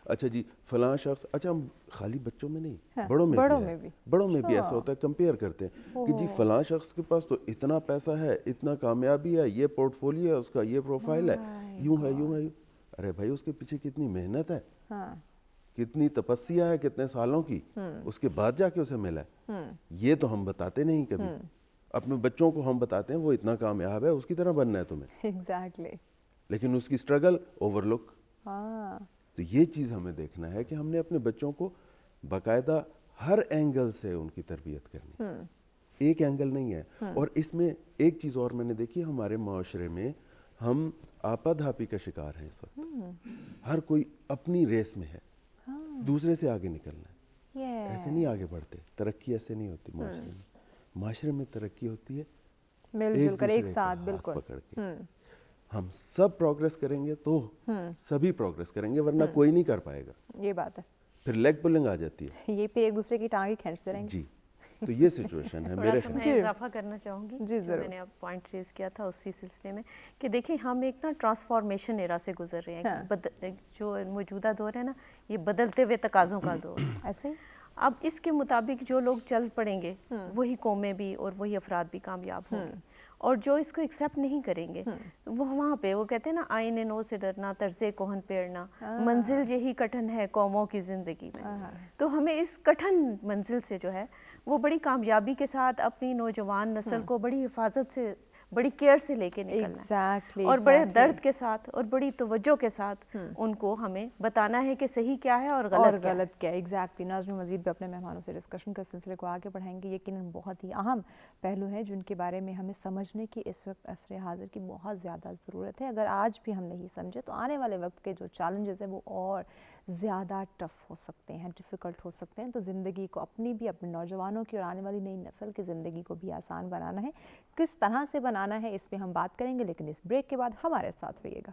اچھا جی فلاں شخص، اچھا ہم خالی بچوں میں نہیں، بڑوں میں بھی ایسا ہوتا ہے. کمپیئر کرتے ہیں کہ جی فلاں شخص کے پاس تو اتنا پیسہ ہے، اتنا کامیابی ہے، یہ پورٹ فولیو ہے اس کا، یہ پروفائل ہے، یوں ہے یوں ہے. ارے بھائی اس کے پیچھے کتنی محنت ہے، کتنی تپسیا ہے، کتنے سالوں کی، اس کے بعد جا کے اسے ملا ہے. یہ تو ہم بتاتے نہیں کبھی. اپنے بچوں کو ہم بتاتے ہیں وہ اتنا کامیاب ہے، اس کی طرح بننا ہے تمہیں. ایگزیکٹلی. لیکن اس کی اسٹرگل اوور لک. تو یہ چیز ہمیں دیکھنا ہے کہ ہم نے اپنے بچوں کو باقاعدہ ہر اینگل سے ان کی تربیت کرنی، ایک اینگل نہیں ہے. اور اس میں ایک چیز اور میں نے دیکھی، ہمارے معاشرے میں ہم آپا دھاپی کا شکار ہیں اس وقت. ہر کوئی اپنی ریس میں ہے، دوسرے سے آگے نکلنا ہے. ایسے نہیں آگے بڑھتے. ترقی ایسے نہیں ہوتی معاشرے میں. معاشرے میں ترقی ہوتی ہے مل جل کر ایک ساتھ. بالکل. پکڑ کے ہم سب پروگریس کریں گے تو سبھی پروگریس کریں گے، ورنہ کوئی نہیں کر پائے گا. یہ بات ہے. پھر لیگ پلنگ آ جاتی ہے. یہ پھر ایک دوسرے کی ٹانگیں کھینچتے رہیں گے. جی تو یہ سچویشن ہے. میرے میں اضافہ کرنا چاہوں گی جو میں نے اب پوائنٹ ریز کیا تھا اسی سلسلے میں کہ دیکھیں ہم ایک نا ٹرانسفارمیشن ایرا سے گزر رہے ہیں. جو موجودہ دور ہے نا یہ بدلتے ہوئے تقاضوں کا دور. ایسے اب اس کے مطابق جو لوگ چل پڑیں گے وہی قومیں بھی اور وہی افراد بھی کامیاب ہوں گے، اور جو اس کو ایکسیپٹ نہیں کریں گے وہ وہاں پہ وہ کہتے ہیں نا آئین نو سے ڈرنا، طرز کوہن پیڑنا، منزل یہی کٹھن ہے قوموں کی زندگی میں. تو ہمیں اس کٹھن منزل سے جو ہے وہ بڑی کامیابی کے ساتھ اپنی نوجوان نسل کو بڑی حفاظت سے، بڑی کیئر سے لے کے نکلنا ہے، اور بڑے درد کے ساتھ اور بڑی توجہ کے ساتھ ان کو ہمیں بتانا ہے کہ صحیح کیا ہے اور غلط کیا ہے. ایگزیکٹلی. ناظرین مزید بھی اپنے مہمانوں سے ڈسکشن کا سلسلے کو آگے بڑھائیں گے. یقیناً بہت ہی اہم پہلو ہیں جن کے بارے میں ہمیں سمجھنے کی اس وقت عصر حاضر کی بہت زیادہ ضرورت ہے. اگر آج بھی ہم نہیں سمجھے تو آنے والے وقت کے جو چیلنجز ہیں وہ اور زیادہ ٹف ہو سکتے ہیں، ڈیفیکلٹ ہو سکتے ہیں. تو زندگی کو اپنی بھی، اپنے نوجوانوں کی اور آنے والی نئی نسل کی زندگی کو بھی آسان بنانا ہے. کس طرح سے بنانا ہے اس پہ ہم بات کریں گے، لیکن اس بریک کے بعد ہمارے ساتھ رہیے گا.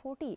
40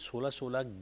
16-16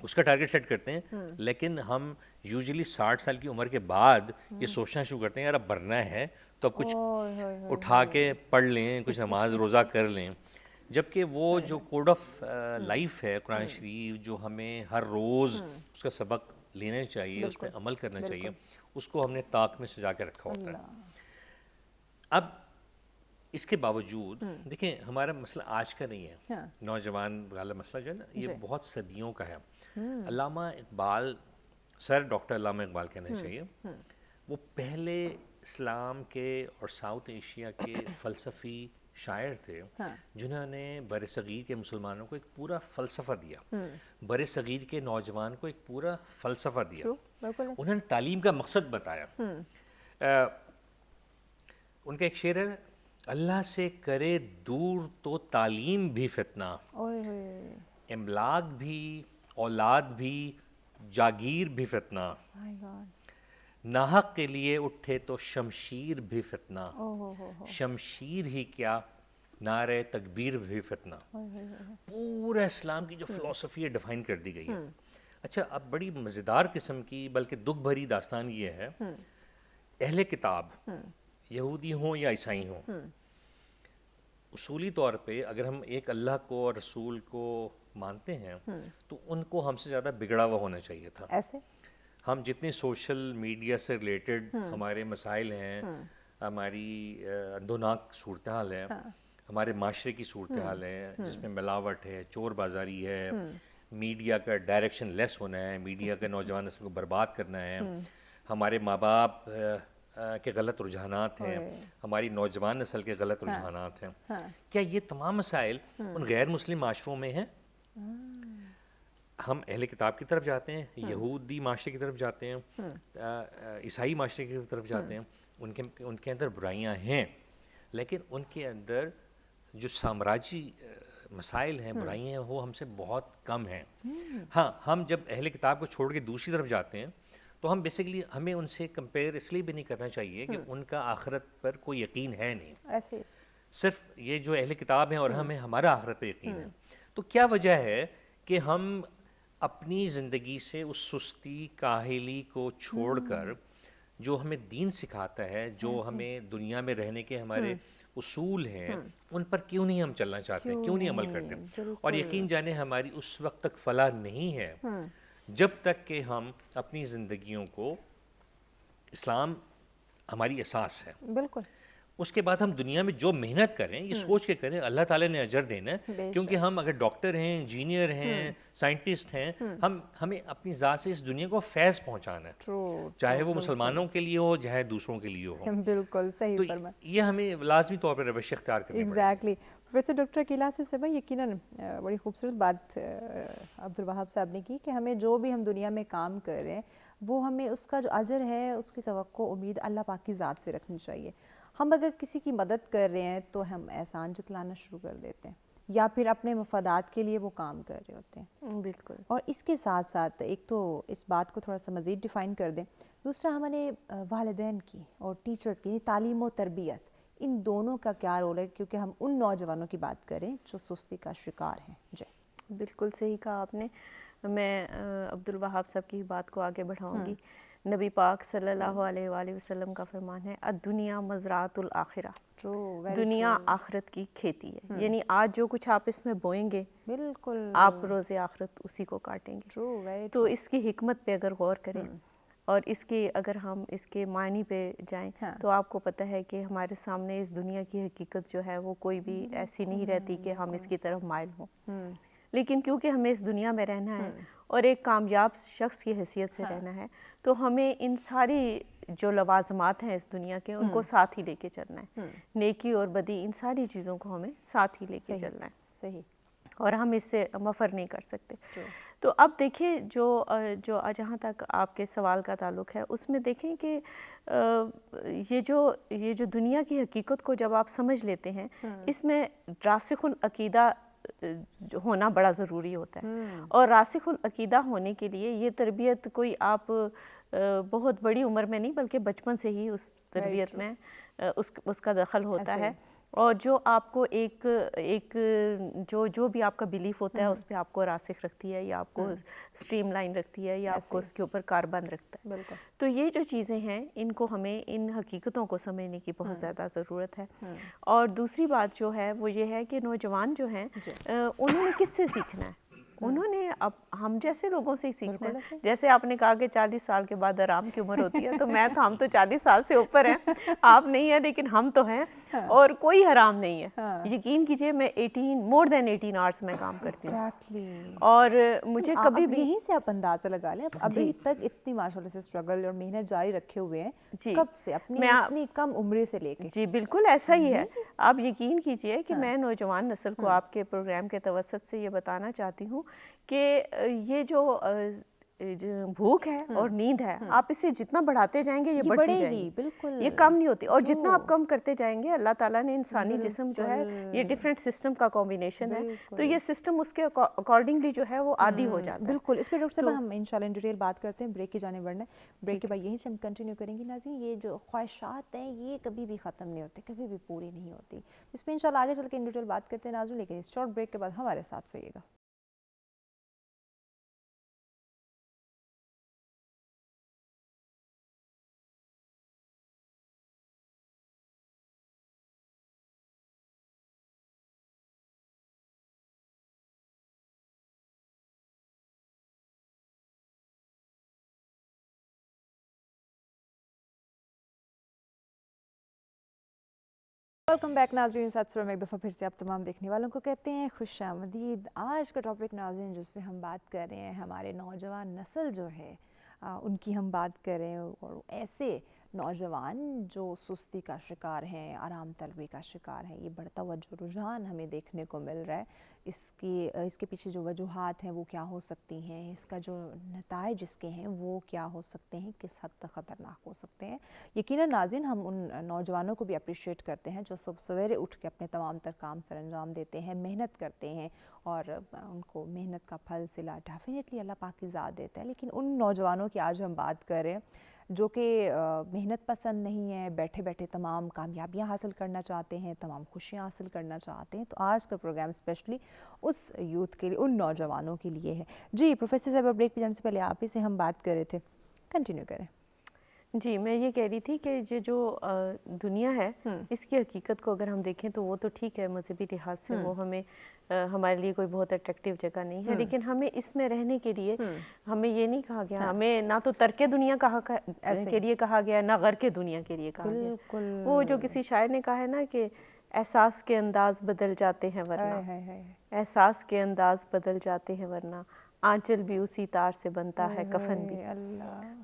اس کا ٹارگیٹ سیٹ کرتے ہیں، لیکن ہم یوزلی 60 سال کی عمر کے بعد یہ سوچنا شروع کرتے ہیں یار اب مرنا ہے تو اب کچھ اٹھا کے پڑھ لیں، کچھ نماز روزہ کر لیں، جبکہ وہ جو کوڈ آف لائف ہے قرآن شریف جو ہمیں ہر روز اس کا سبق لینا چاہیے، اس پہ عمل کرنا چاہیے، اس کو ہم نے طاق میں سجا کے رکھا ہوتا ہے۔ اب اس کے باوجود دیکھیں ہمارا مسئلہ آج کا نہیں ہے، نوجوان والا مسئلہ جو ہے نا یہ بہت صدیوں کا ہے۔ علامہ اقبال، سر ڈاکٹر علامہ اقبال کہنا چاہیے، وہ پہلے اسلام کے اور ساؤتھ ایشیا کے فلسفی شاعر تھے جنہوں نے بر صغیر کے مسلمانوں کو ایک پورا فلسفہ دیا، بر صغیر کے نوجوان کو ایک پورا فلسفہ دیا، انہوں نے تعلیم کا مقصد بتایا۔ ان کا ایک شعر ہے، اللہ سے کرے دور تو تعلیم بھی فتنہ، املاک بھی اولاد بھی جاگیر بھی فتنہ، ناحق کے لیے اٹھے تو شمشیر بھی فتنہ، شمشیر ہی کیا نعرہ تکبیر بھی فتنہ۔ پورا اسلام کی جو فلسفی ہے ڈیفائن کر دی گئی ہے۔ اچھا اب بڑی مزیدار قسم کی بلکہ دکھ بھری داستان یہ ہے، اہل کتاب یہودی ہوں یا عیسائی ہوں، اصولی طور پہ اگر ہم ایک اللہ کو اور رسول کو مانتے ہیں تو ان کو ہم سے زیادہ بگڑا ہوا ہونا چاہیے تھا۔ ایسے ہم جتنے سوشل میڈیا سے ریلیٹڈ ہمارے مسائل ہیں، ہماری اندوناک صورتحال ہے، ہمارے معاشرے کی صورتحال ہے جس میں ملاوٹ ہے، چور بازاری ہے، میڈیا کا ڈائریکشن لیس ہونا ہے، میڈیا کا نوجوان نسل کو برباد کرنا ہے، ہمارے ماں باپ کے غلط رجحانات ہیں، ہماری نوجوان نسل کے غلط رجحانات ہیں، کیا یہ تمام مسائل ان غیر مسلم معاشروں میں ہیں؟ ہم اہل کتاب کی طرف جاتے ہیں، یہودی معاشرے کی طرف جاتے ہیں، عیسائی معاشرے کی طرف جاتے ہیں، ان کے اندر برائیاں ہیں، لیکن ان کے اندر جو سامراجی مسائل ہیں، برائیاں ہیں، وہ ہم سے بہت کم ہیں۔ ہاں ہم جب اہل کتاب کو چھوڑ کے دوسری طرف جاتے ہیں تو ہم بیسیکلی ہمیں ان سے کمپیئر اس لیے بھی نہیں کرنا چاہیے کہ ان کا آخرت پر کوئی یقین ہے نہیں، ایسے صرف یہ جو اہل کتاب ہیں اور ہمیں ہمارا آخرت پہ یقین ہے۔ تو کیا وجہ ہے کہ ہم اپنی زندگی سے اس سستی کاہلی کو چھوڑ کر جو ہمیں دین سکھاتا ہے، جو ہمیں دنیا میں رہنے کے ہمارے اصول ہیں، ان پر کیوں نہیں ہم چلنا چاہتے، کیوں نہیں عمل کرتے؟ اور یقین جانے ہماری اس وقت تک فلاح نہیں ہے جب تک کہ ہم اپنی زندگیوں کو، اسلام ہماری اساس ہے، بالکل، اس کے بعد ہم دنیا میں جو محنت کریں یہ سوچ کے کریں اللہ تعالیٰ نے اجر دینا ہے، کیونکہ ہم اگر ڈاکٹر ہیں، انجینئر ہیں، سائنٹسٹ ہیں، ہمیں اپنی ذات سے اس دنیا کو فیض پہنچانا ہے، چاہے وہ مسلمانوں کے لیے ہو چاہے دوسروں کے لیے ہو۔ بالکل صحیح تو فرمایا، یہ ہمیں لازمی طور پر روش اختیار کرنی پڑے گی۔ ایگزیکٹلی۔ پروفیسر ڈاکٹر اکیل آصف صاحب، یقیناً بڑی خوبصورت بات عبدالوہاب صاحب نے کی کہ ہمیں جو بھی ہم دنیا میں کام کر رہے ہیں وہ ہمیں اس کا جو اجر ہے اس کی توقع امید اللہ پاک کی ذات سے رکھنی چاہیے۔ ہم اگر کسی کی مدد کر رہے ہیں تو ہم احسان جتلانا شروع کر دیتے ہیں یا پھر اپنے مفادات کے لیے وہ کام کر رہے ہوتے ہیں۔ بالکل۔ اور اس کے ساتھ ساتھ ایک تو اس بات کو تھوڑا سا مزید ڈیفائن کر دیں، دوسرا ہمارے والدین کی اور ٹیچرز کی تعلیم و تربیت، ان دونوں کا کیا رول ہے، کیونکہ ہم ان نوجوانوں کی بات کریں جو سستی کا شکار ہیں۔ جی بالکل صحیح کہا آپ نے۔ میں عبدالوہاب صاحب کی بات کو آگے بڑھاؤں گی۔ نبی پاک صلی اللہ علیہ وآلہ وسلم کا فرمان ہے، الدنیا مزرعۃ الآخرہ، دنیا آخرت کی کھیتی ہے، یعنی آج جو کچھ آپ اس میں بوئیں گے بالکل آپ روز آخرت اسی کو کاٹیں گے۔ تو اس کی حکمت پہ اگر غور کریں اور اس کے اگر ہم اس کے معنی پہ جائیں تو آپ کو پتہ ہے کہ ہمارے سامنے اس دنیا کی حقیقت جو ہے وہ کوئی بھی ایسی نہیں رہتی کہ ہم اس کی طرف مائل ہوں، لیکن کیونکہ ہمیں اس دنیا میں رہنا ہے اور ایک کامیاب شخص کی حیثیت سے رہنا ہے تو ہمیں ان ساری جو لوازمات ہیں اس دنیا کے ان کو ساتھ ہی لے کے چلنا ہے، نیکی اور بدی ان ساری چیزوں کو ہمیں ساتھ ہی لے کے چلنا ہے، صحیح، اور ہم اس سے مفر نہیں کر سکتے۔ تو اب دیکھیں جو جہاں تک آپ کے سوال کا تعلق ہے اس میں دیکھیں کہ یہ جو دنیا کی حقیقت کو جب آپ سمجھ لیتے ہیں اس میں راسخ العقیدہ ہونا بڑا ضروری ہوتا ہے، اور راسخ العقیدہ ہونے کے لیے یہ تربیت کوئی آپ بہت بڑی عمر میں نہیں بلکہ بچپن سے ہی اس تربیت میں اس کا دخل ہوتا ہے، اور جو آپ کو ایک جو بھی آپ کا بلیف ہوتا ہے اس پہ آپ کو راسخ رکھتی ہے یا آپ کو اسٹریم لائن رکھتی ہے یا آپ کو اس کے اوپر کاربند رکھتا ہے. بالکل. تو یہ جو چیزیں ہیں ان کو ہمیں ان حقیقتوں کو سمجھنے کی بہت زیادہ ضرورت ہے. اور دوسری بات جو ہے وہ یہ ہے کہ نوجوان جو ہیں انہوں نے کس سے سیکھنا ہے؟ انہوں نے اب ہم جیسے لوگوں سے ہی سیکھنا ہے. جیسے آپ نے کہا کہ 40 سال کے بعد آرام کی عمر ہوتی ہے, تو ہم تو 40 سال سے اوپر ہیں, آپ نہیں ہیں لیکن ہم تو ہیں, اور کوئی حرام نہیں ہے. یقین کیجئے میں more than 18 hours میں کام کرتی ہوں, اور مجھے کبھی بھی یہیں سے آپ اندازہ لگا لیں ابھی تک اتنی ماشاءاللہ سے اسٹرگل اور محنت جاری رکھے ہوئے ہیں, کب سے اپنی اتنی کم عمرے سے لے کے. جی بالکل ایسا ہی ہے. آپ یقین کیجئے کہ میں نوجوان نسل کو آپ کے پروگرام کے توسط سے یہ بتانا چاہتی ہوں کہ یہ جو بھوک ہے اور نیند ہے, آپ اسے جتنا بڑھاتے جائیں گے یہ بڑھتی جائیں گی, بالکل یہ کم نہیں ہوتی. اور جتنا آپ کم کرتے جائیں گے, اللہ تعالیٰ نے انسانی جسم جو ہے یہ ڈیفرنٹ سسٹم کا کمبینیشن ہے, تو یہ سسٹم اس کے اکارڈنگلی جو ہے وہ عادی ہو جاتا ہے. بالکل. اس پہ ڈاکٹر صاحب ہم انشاءاللہ ان ڈیٹیل بات کرتے ہیں, بریک کی جانب بڑھنا ہے. بریک کے بعد یہیں سے ہم کنٹینیو کریں گے. ناظرین, یہ جو خواہشات ہیں یہ کبھی بھی ختم نہیں ہوتے, کبھی بھی پوری نہیں ہوتی. اس پہ انشاءاللہ آگے چل کے ان ڈیٹیل بات کرتے ہیں ناظرین, لیکن اس شارٹ بریک کے بعد ہمارے ساتھ رہیے گا. ویلکم بیک ناظرین, ساتھ ساتھ ایک دفعہ پھر سے آپ تمام دیکھنے والوں کو کہتے ہیں خوش آمدید. آج کا ٹاپک ناظرین جس پہ ہم بات کر رہے ہیں ہمارے نوجوان نسل جو ہے ان کی ہم بات کریں, اور ایسے نوجوان جو سستی کا شکار ہیں, آرام طلبی کا شکار ہیں. یہ بڑھتا ہوا جو رجحان ہمیں دیکھنے کو مل رہا ہے, اس کے پیچھے جو وجوہات ہیں وہ کیا ہو سکتی ہیں, اس کا جو نتائج اس کے ہیں وہ کیا ہو سکتے ہیں, کس حد تک خطرناک ہو سکتے ہیں. یقیناً ناظرین ہم ان نوجوانوں کو بھی اپریشیٹ کرتے ہیں جو صبح سویرے اٹھ کے اپنے تمام تر کام سر انجام دیتے ہیں, محنت کرتے ہیں, اور ان کو محنت کا پھل صلہ ڈیفینیٹلی اللہ پاک کی ذات دیتا ہے. لیکن ان نوجوانوں کی آج ہم بات کریں جو کہ محنت پسند نہیں ہے, بیٹھے بیٹھے تمام کامیابیاں حاصل کرنا چاہتے ہیں, تمام خوشیاں حاصل کرنا چاہتے ہیں. تو آج کا پروگرام اسپیشلی اس یوتھ کے لیے, ان نوجوانوں کے لیے ہے. جی پروفیسر صاحب, بریک پہ جانے سے پہلے آپ ہی سے ہم بات کر رہے تھے, کنٹینیو کریں. جی میں یہ کہہ رہی تھی کہ یہ جو دنیا ہے اس کی حقیقت کو اگر ہم دیکھیں تو وہ تو ٹھیک ہے, مذہبی لحاظ سے وہ ہمارے لیے کوئی بہت اٹریکٹیو جگہ نہیں ہے, لیکن ہمیں اس میں رہنے کے لیے ہمیں یہ نہیں کہا گیا, ہمیں نہ تو ترک دنیا کے لیے کہا گیا, نہ غرق دنیا کے لیے کہا گیا. وہ جو کسی شاعر نے کہا ہے نا کہ احساس کے انداز بدل جاتے ہیں ورنہ, احساس کے انداز بدل جاتے ہیں ورنہ, آنچل بھی اسی تار سے بنتا ہے کفن بھی.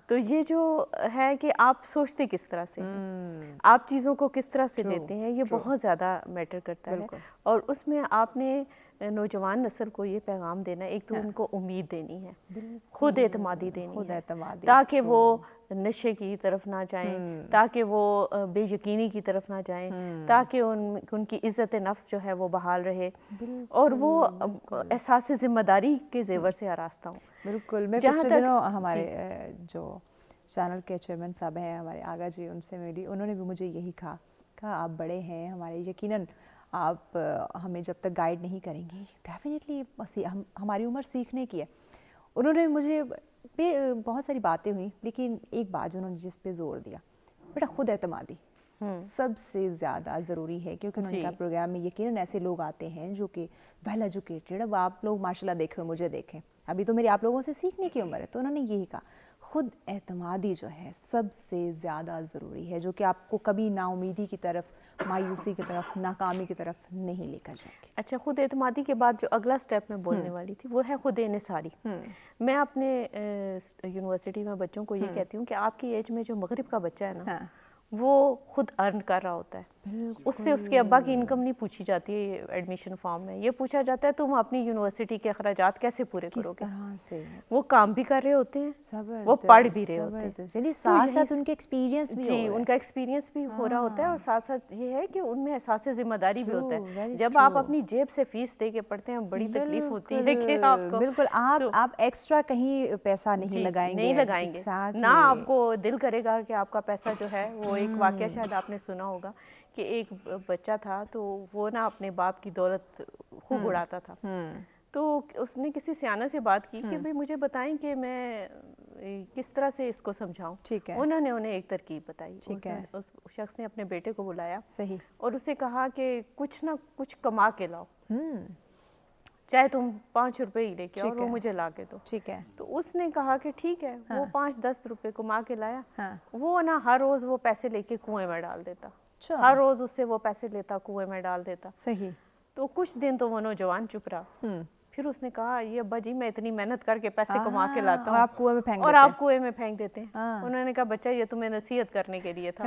تو یہ جو ہے کہ آپ سوچتے کس طرح سے ہیں, آپ چیزوں کو کس طرح سے لیتے ہیں, یہ بہت زیادہ میٹر کرتا ہے. اور اس میں آپ نے نوجوان نسل کو یہ پیغام دینا ہے, ایک تو ان کو امید دینی ہے, خود اعتمادی دینی ہے, تاکہ وہ نشے کی طرف نہ جائیں, تاکہ وہ بے یقینی کی طرف نہ جائیں, تاکہ ان کی عزت نفس جو ہے وہ بحال رہے, اور وہ احساس ذمہ داری کے زیور سے آراستہ ہوں. بالکل. میں پچھلے دنوں ہمارے جو چینل کے چیئرمین صاحب ہیں ہمارے آغا جی, ان سے ملی, انہوں نے بھی مجھے یہی کہا آپ بڑے ہیں ہمارے, یقیناً آپ ہمیں جب تک گائیڈ نہیں کریں گی, ڈیفینیٹلی ہماری عمر سیکھنے کی ہے. انہوں نے مجھے بہت ساری باتیں ہوئیں, لیکن ایک بات انہوں نے جس پہ زور دیا, بیٹا خود اعتمادی سب سے زیادہ ضروری ہے, کیونکہ انہوں نے کہا پروگرام میں یقیناً ایسے لوگ آتے ہیں جو کہ ویل ایجوکیٹڈ, اب آپ لوگ ماشاءاللہ دیکھیں مجھے دیکھیں, ابھی تو میری آپ لوگوں سے سیکھنے کی عمر ہے. تو انہوں نے یہی کہا خود اعتمادی جو ہے سب سے زیادہ ضروری ہے, جو کہ آپ کو کبھی نا امیدی کی طرف, مایوسی کی طرف, ناکامی کی طرف نہیں لے کر جائے گی. اچھا, خود اعتمادی کے بعد جو اگلا سٹیپ میں بولنے والی تھی وہ ہے خود انحصاری. میں اپنے یونیورسٹی میں بچوں کو یہ کہتی ہوں کہ آپ کی ایج میں جو مغرب کا بچہ ہے نا وہ خود ارن کر رہا ہوتا ہے, اس سے اس کے ابا کی انکم نہیں پوچھی جاتی ہے ایڈمیشن فارم میں, یہ پوچھا جاتا ہے تم اپنی یونیورسٹی کے اخراجات کیسے پورے کرو گے. وہ کام بھی کر رہے ہوتے ہیں, وہ پڑھ بھی رہے ہوتے ہیں, یعنی ساتھ ساتھ ان کے ایکسپیرینس بھی, جی ان کا ایکسپیرینس بھی ہو رہا ہوتا ہے, اور ساتھ ساتھ یہ ہے کہ ان میں احساس ذمہ داری بھی ہوتا ہے. جب آپ اپنی جیب سے فیس دے کے پڑھتے ہیں بڑی تکلیف ہوتی ہے کہ آپ کو, بالکل آپ ایکسٹرا کہیں پیسہ نہیں لگائیں گے, نہ آپ کو دل کرے گا کہ آپ کا پیسہ جو ہے وہ, ایک واقعہ شاید آپ نے سنا ہوگا کہ ایک بچہ تھا تو وہ نا اپنے باپ کی دولت خوب اڑاتا تھا. تو اس نے کسی سیانہ سے بات کی کہ بھئی مجھے بتائیں کہ میں کس طرح سے اس کو سمجھاؤں. انہوں نے انہیں ایک ترکیب بتائی. اس شخص نے اپنے بیٹے کو بلایا اور اسے کہا کہ کچھ نہ کچھ کما کے لاؤ, چاہے تم 5 روپے ہی لے کے آؤ اور وہ مجھے لا کے دو. تو اس نے کہا کہ ٹھیک ہے. وہ 5-10 روپے کما کے لایا. وہ نا ہر روز وہ پیسے لے کے کنویں میں ڈال دیتا, ہر روز اس سے وہ پیسے لیتا کنویں میں ڈال دیتا. تو کچھ دن تو وہ نوجوان چپ رہا. پھر اس نے کہا یہ ابا جی میں اتنی محنت کر کے پیسے کما کے لاتا ہوں اور آپ کنویں میں پھینک دیتے ہیں. انہوں نے کہا بچہ یہ تمہیں نصیحت کرنے کے لیے تھا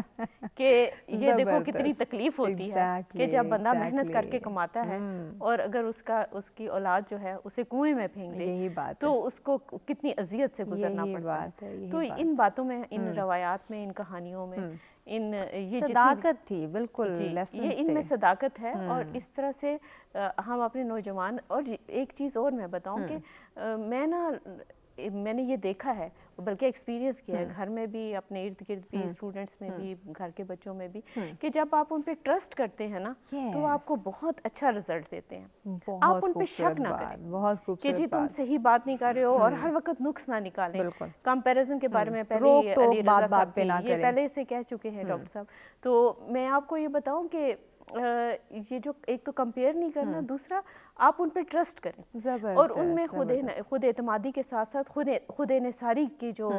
کہ یہ دیکھو کتنی تکلیف ہوتی ہے کہ جب بندہ محنت کر کے کماتا ہے اور اگر اس کی اولاد جو ہے اسے کنویں میں پھینک دے تو اس کو کتنی اذیت سے گزرنا پڑتا ہے. تو ان باتوں میں, ان روایات میں, ان کہانیوں میں یہ صداقت تھی. بالکل یہ ان میں صداقت ہے. اور اس طرح سے ہم اپنے نوجوان, اور ایک چیز اور میں بتاؤں کہ میں نے یہ دیکھا ہے بلکہ ایکسپیرینس کیا ہے گھر میں بھی, اپنے ارد گرد بھی, اسٹوڈنٹس میں بھی, گھر کے بچوں میں بھی, کہ جب آپ ان پہ ٹرسٹ کرتے ہیں نا تو آپ کو بہت اچھا رزلٹ دیتے ہیں. آپ ان پہ شک نہ کریں کہ جی تم صحیح بات نہیں کر رہے ہو اور ہر وقت نقص نہ نکالیں. کمپیریزن کے بارے میں پہلے علی رضا صاحب یہ پہلے سے کہہ چکے ہیں ڈاکٹر صاحب. تو میں آپ کو یہ بتاؤں کہ یہ جو ایک تو کمپیئر نہیں کرنا, دوسرا آپ ان پہ ٹرسٹ کریں اور ان میں خود اعتمادی کے ساتھ ساتھ خود انحصاری کی جو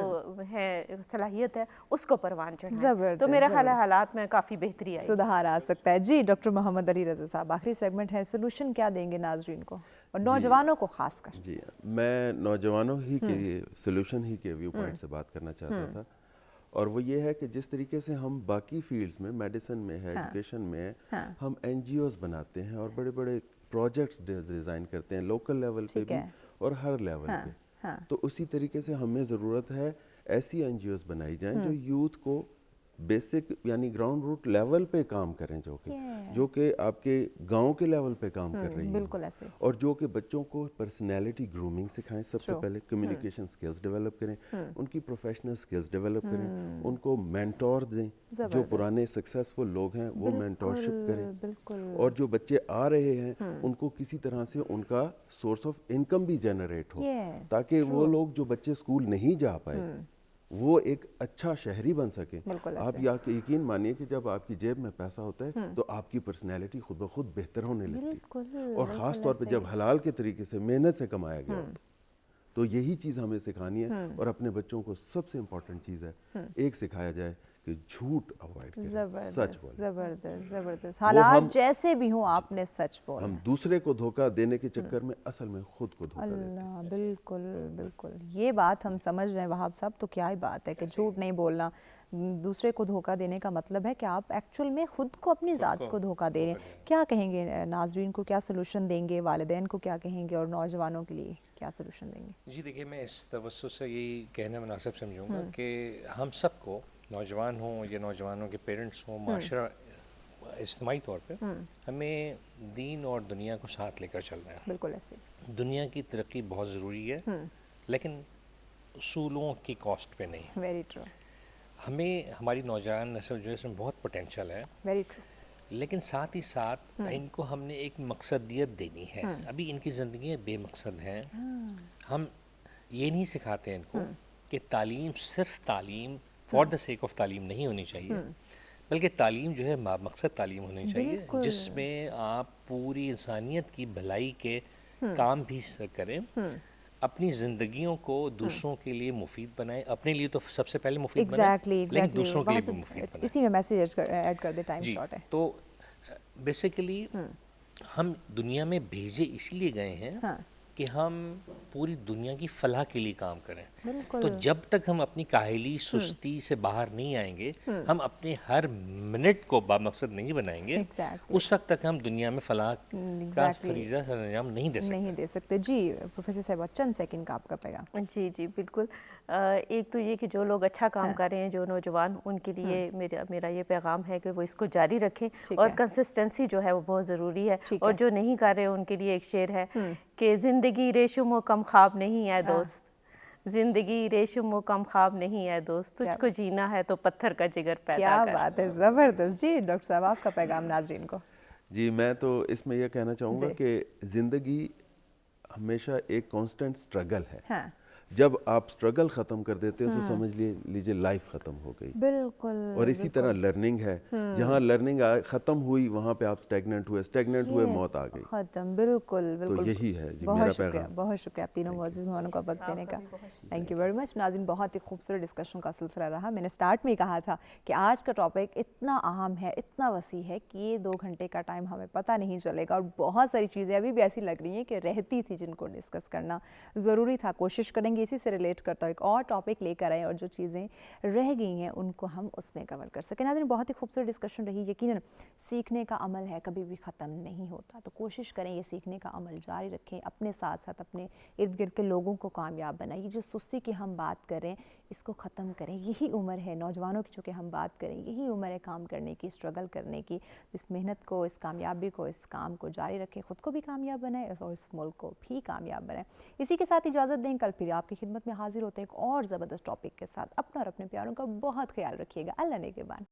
ہے صلاحیت ہے اس کو پروان چڑھائیں. تو میرا خیال ہے حالات میں کافی بہتری آئی, سدھار آ سکتا ہے. جی ڈاکٹر محمد علی رضا صاحب, آخری سیگمنٹ ہے, سولوشن کیا دیں گے ناظرین کو اور نوجوانوں کو خاص کر؟ جی میں نوجوانوں ہی کے سولوشن ہی کے ویو پوائنٹ سے بات کرنا چاہتا تھا, اور وہ یہ ہے کہ جس طریقے سے ہم باقی فیلڈز میں, میڈیسن میں ہے, ایجوکیشن میں ہے, ہم این جی اوز بناتے ہیں اور بڑے بڑے پروجیکٹس ڈیزائن کرتے ہیں لوکل لیول پہ بھی اور ہر لیول پہ. تو اسی طریقے سے ہمیں ضرورت ہے ایسی این جی اوز بنائی جائیں جو یوتھ کو بیسک یعنی گراؤنڈ روٹ لیول پہ کام کریں, جو کہ آپ کے گاؤں کے لیول پہ کام کر رہی ہیں, اور جو کہ بچوں کو پرسنالٹی گرومنگ سکھائیں. سب سے پہلے کمیونیکیشن سکلز ڈیولپ کریں, ان کی پروفیشنل سکلز ڈیولپ کریں, ان کو مینٹور دیں, جو پرانے سکسیسفل لوگ ہیں وہ مینٹورشپ کریں, اور جو بچے آ رہے ہیں ان کو کسی طرح سے ان کا سورس آف انکم بھی جنریٹ ہو, تاکہ وہ لوگ جو بچے اسکول نہیں جا پائے وہ ایک اچھا شہری بن سکیں. آپ یقین مانیے کہ جب آپ کی جیب میں پیسہ ہوتا ہے تو آپ کی پرسنالٹی خود بخود بہتر ہونے لگتی ہے, اور خاص طور پہ جب حلال کے طریقے سے محنت سے کمایا گیا ہوتا. تو یہی چیز ہمیں سکھانی ہے, اور اپنے بچوں کو سب سے امپورٹنٹ چیز ہے ایک سکھایا جائے کہ جھوٹ اوائڈ کریں, سچ بولیں. زبردست زبردست. حالات جیسے بھی ہوں آپ نے سچ بولا. ہم دوسرے کو دھوکہ دینے کے چکر میں اصل میں خود کو دھوکہ دیتے ہیں. اللہ, بالکل بالکل یہ بات ہم سمجھ رہے ہیں وہاب صاحب. تو کیا ہی بات ہے کہ جھوٹ نہیں بولنا, دوسرے کو دھوکہ دینے کا مطلب ہے کہ آپ ایکچول میں خود کو, اپنی ذات کو دھوکہ دے رہے ہیں. کیا کہیں گے ناظرین کو, کیا سلوشن دیں گے, والدین کو کیا کہیں گے, اور نوجوانوں کے لیے کیا سلوشن دیں گے؟ جی دیکھیے, میں اس توسط سے یہی کہنا مناسب سمجھوں گا کہ ہم سب کو, نوجوان ہوں یا نوجوانوں کے پیرنٹس ہوں, معاشرہ اجتماعی طور پہ ہمیں دین اور دنیا کو ساتھ لے کر چلنا ہے. بالکل ایسے. دنیا کی ترقی بہت ضروری ہے, لیکن اصولوں کی کاسٹ پہ نہیں. Very true. ہمیں, ہماری نوجوان نسل جو ہے اس میں بہت پوٹینشیل ہے. Very true. لیکن ساتھ ہی ساتھ ان کو ہم نے ایک مقصدیت دینی ہے. ابھی ان کی زندگیاں بے مقصد ہیں. ہم یہ نہیں سکھاتے ان کو کہ تعلیم صرف تعلیم فار دا سیک آف تعلیم نہیں ہونی چاہیے, بلکہ تعلیم جو ہے مقصد تعلیم ہونی چاہیے جس میں آپ پوری انسانیت کی بھلائی کے کام بھی کریں, اپنی زندگیوں کو دوسروں کے لیے مفید بنائیں. اپنے لیے تو سب سے پہلے مفید بنائیں, لیکن دوسروں کے لیے بھی مفید بنائیں. اسی میں میسیج ایڈ کر دے, ٹائم شارٹ ہے. تو بیسیکلی ہم دنیا میں بھیجے اس لیے گئے ہیں کہ ہم پوری دنیا کی فلاح کے لیے کام کریں. تو جب تک ہم اپنی کاہلی سستی سے باہر نہیں آئیں گے, ہم اپنے ہر منٹ کو بامقصد نہیں بنائیں گے, اس وقت تک ہم دنیا میں فلاح کا فریضہ سر انجام نہیں دے سکتے. جی پروفیسر صاحبہ, چند سیکنڈ کا آپ کا پیغام. جی جی بالکل. ایک تو یہ کہ جو لوگ اچھا کام کر رہے ہیں, جو نوجوان, ان کے لیے میرا یہ پیغام ہے کہ وہ اس کو جاری رکھیں, اور کنسسٹنسی جو ہے وہ بہت ضروری ہے. اور جو نہیں کر رہے ان کے لیے ایک شعر ہے کہ زندگی ریشم و کم خواب نہیں ہے دوست, زندگی ریشم و کم خواب نہیں ہے دوست، تجھ کو جینا ہے تو پتھر کا جگر پیدا کیا کر. بات ہے، زبردست. جی ڈاکٹر صاحب آپ کا پیغام ناظرین کو. جی میں تو اس میں یہ کہنا چاہوں گا کہ زندگی ہمیشہ ایک کانسٹنٹ سٹرگل ہے. ہاں جب آپ سٹرگل ختم کر دیتے ہیں تو سمجھ لیجیے لائف ختم ہو گئی. بالکل. اور اسی طرح لرننگ ہے، جہاں لرننگ ختم ہوئی وہاں پہ آپ اسٹیگننٹ ہوئے موت آ گئی. ختم. بالکل تو بالکل. یہی ہے جی بہت میرا شکریہ، پیغام. بہت شکریہ آپ تینوں معزز مہمانوں کو وقت دینے کا. Thank you very much. ناظرین بہت ہی خوبصورت ڈسکشن کا سلسلہ رہا. میں نے اسٹارٹ میں ہی کہا تھا کہ آج کا ٹاپک اتنا اہم ہے، اتنا وسیع ہے کہ یہ 2 گھنٹے کا ٹائم ہمیں پتہ نہیں چلے گا، اور بہت ساری چیزیں ابھی بھی ایسی لگ رہی ہیں کہ رہتی تھی جن کو ڈسکس کرنا ضروری تھا. کوشش کریں گے اسی سے ریلیٹ کرتا ہوں ایک اور ٹاپک لے کر آئیں اور جو چیزیں رہ گئی ہیں ان کو ہم اس میں کور کر سکیں. ناظرین بہت ہی خوبصورت ڈسکشن رہی. یقیناً سیکھنے کا عمل ہے، کبھی بھی ختم نہیں ہوتا، تو کوشش کریں یہ سیکھنے کا عمل جاری رکھیں، اپنے ساتھ ساتھ اپنے ارد گرد کے لوگوں کو کامیاب بنائیں. یہ جو سستی کی ہم بات کریں اس کو ختم کریں. یہی عمر ہے نوجوانوں کی، چونکہ ہم بات کریں یہی عمر ہے کام کرنے کی، اسٹرگل کرنے کی. اس محنت کو، اس کامیابی کو، اس کام کو جاری رکھیں، خود کو بھی کامیاب بنائیں اور اس ملک کو بھی کامیاب بنائیں. اسی کے ساتھ اجازت دیں، کل پھر آپ کی خدمت میں حاضر ہوتے ہیں ایک اور زبردست ٹاپک کے ساتھ. اپنا اور اپنے پیاروں کا بہت خیال رکھیے گا. اللہ نگہبان.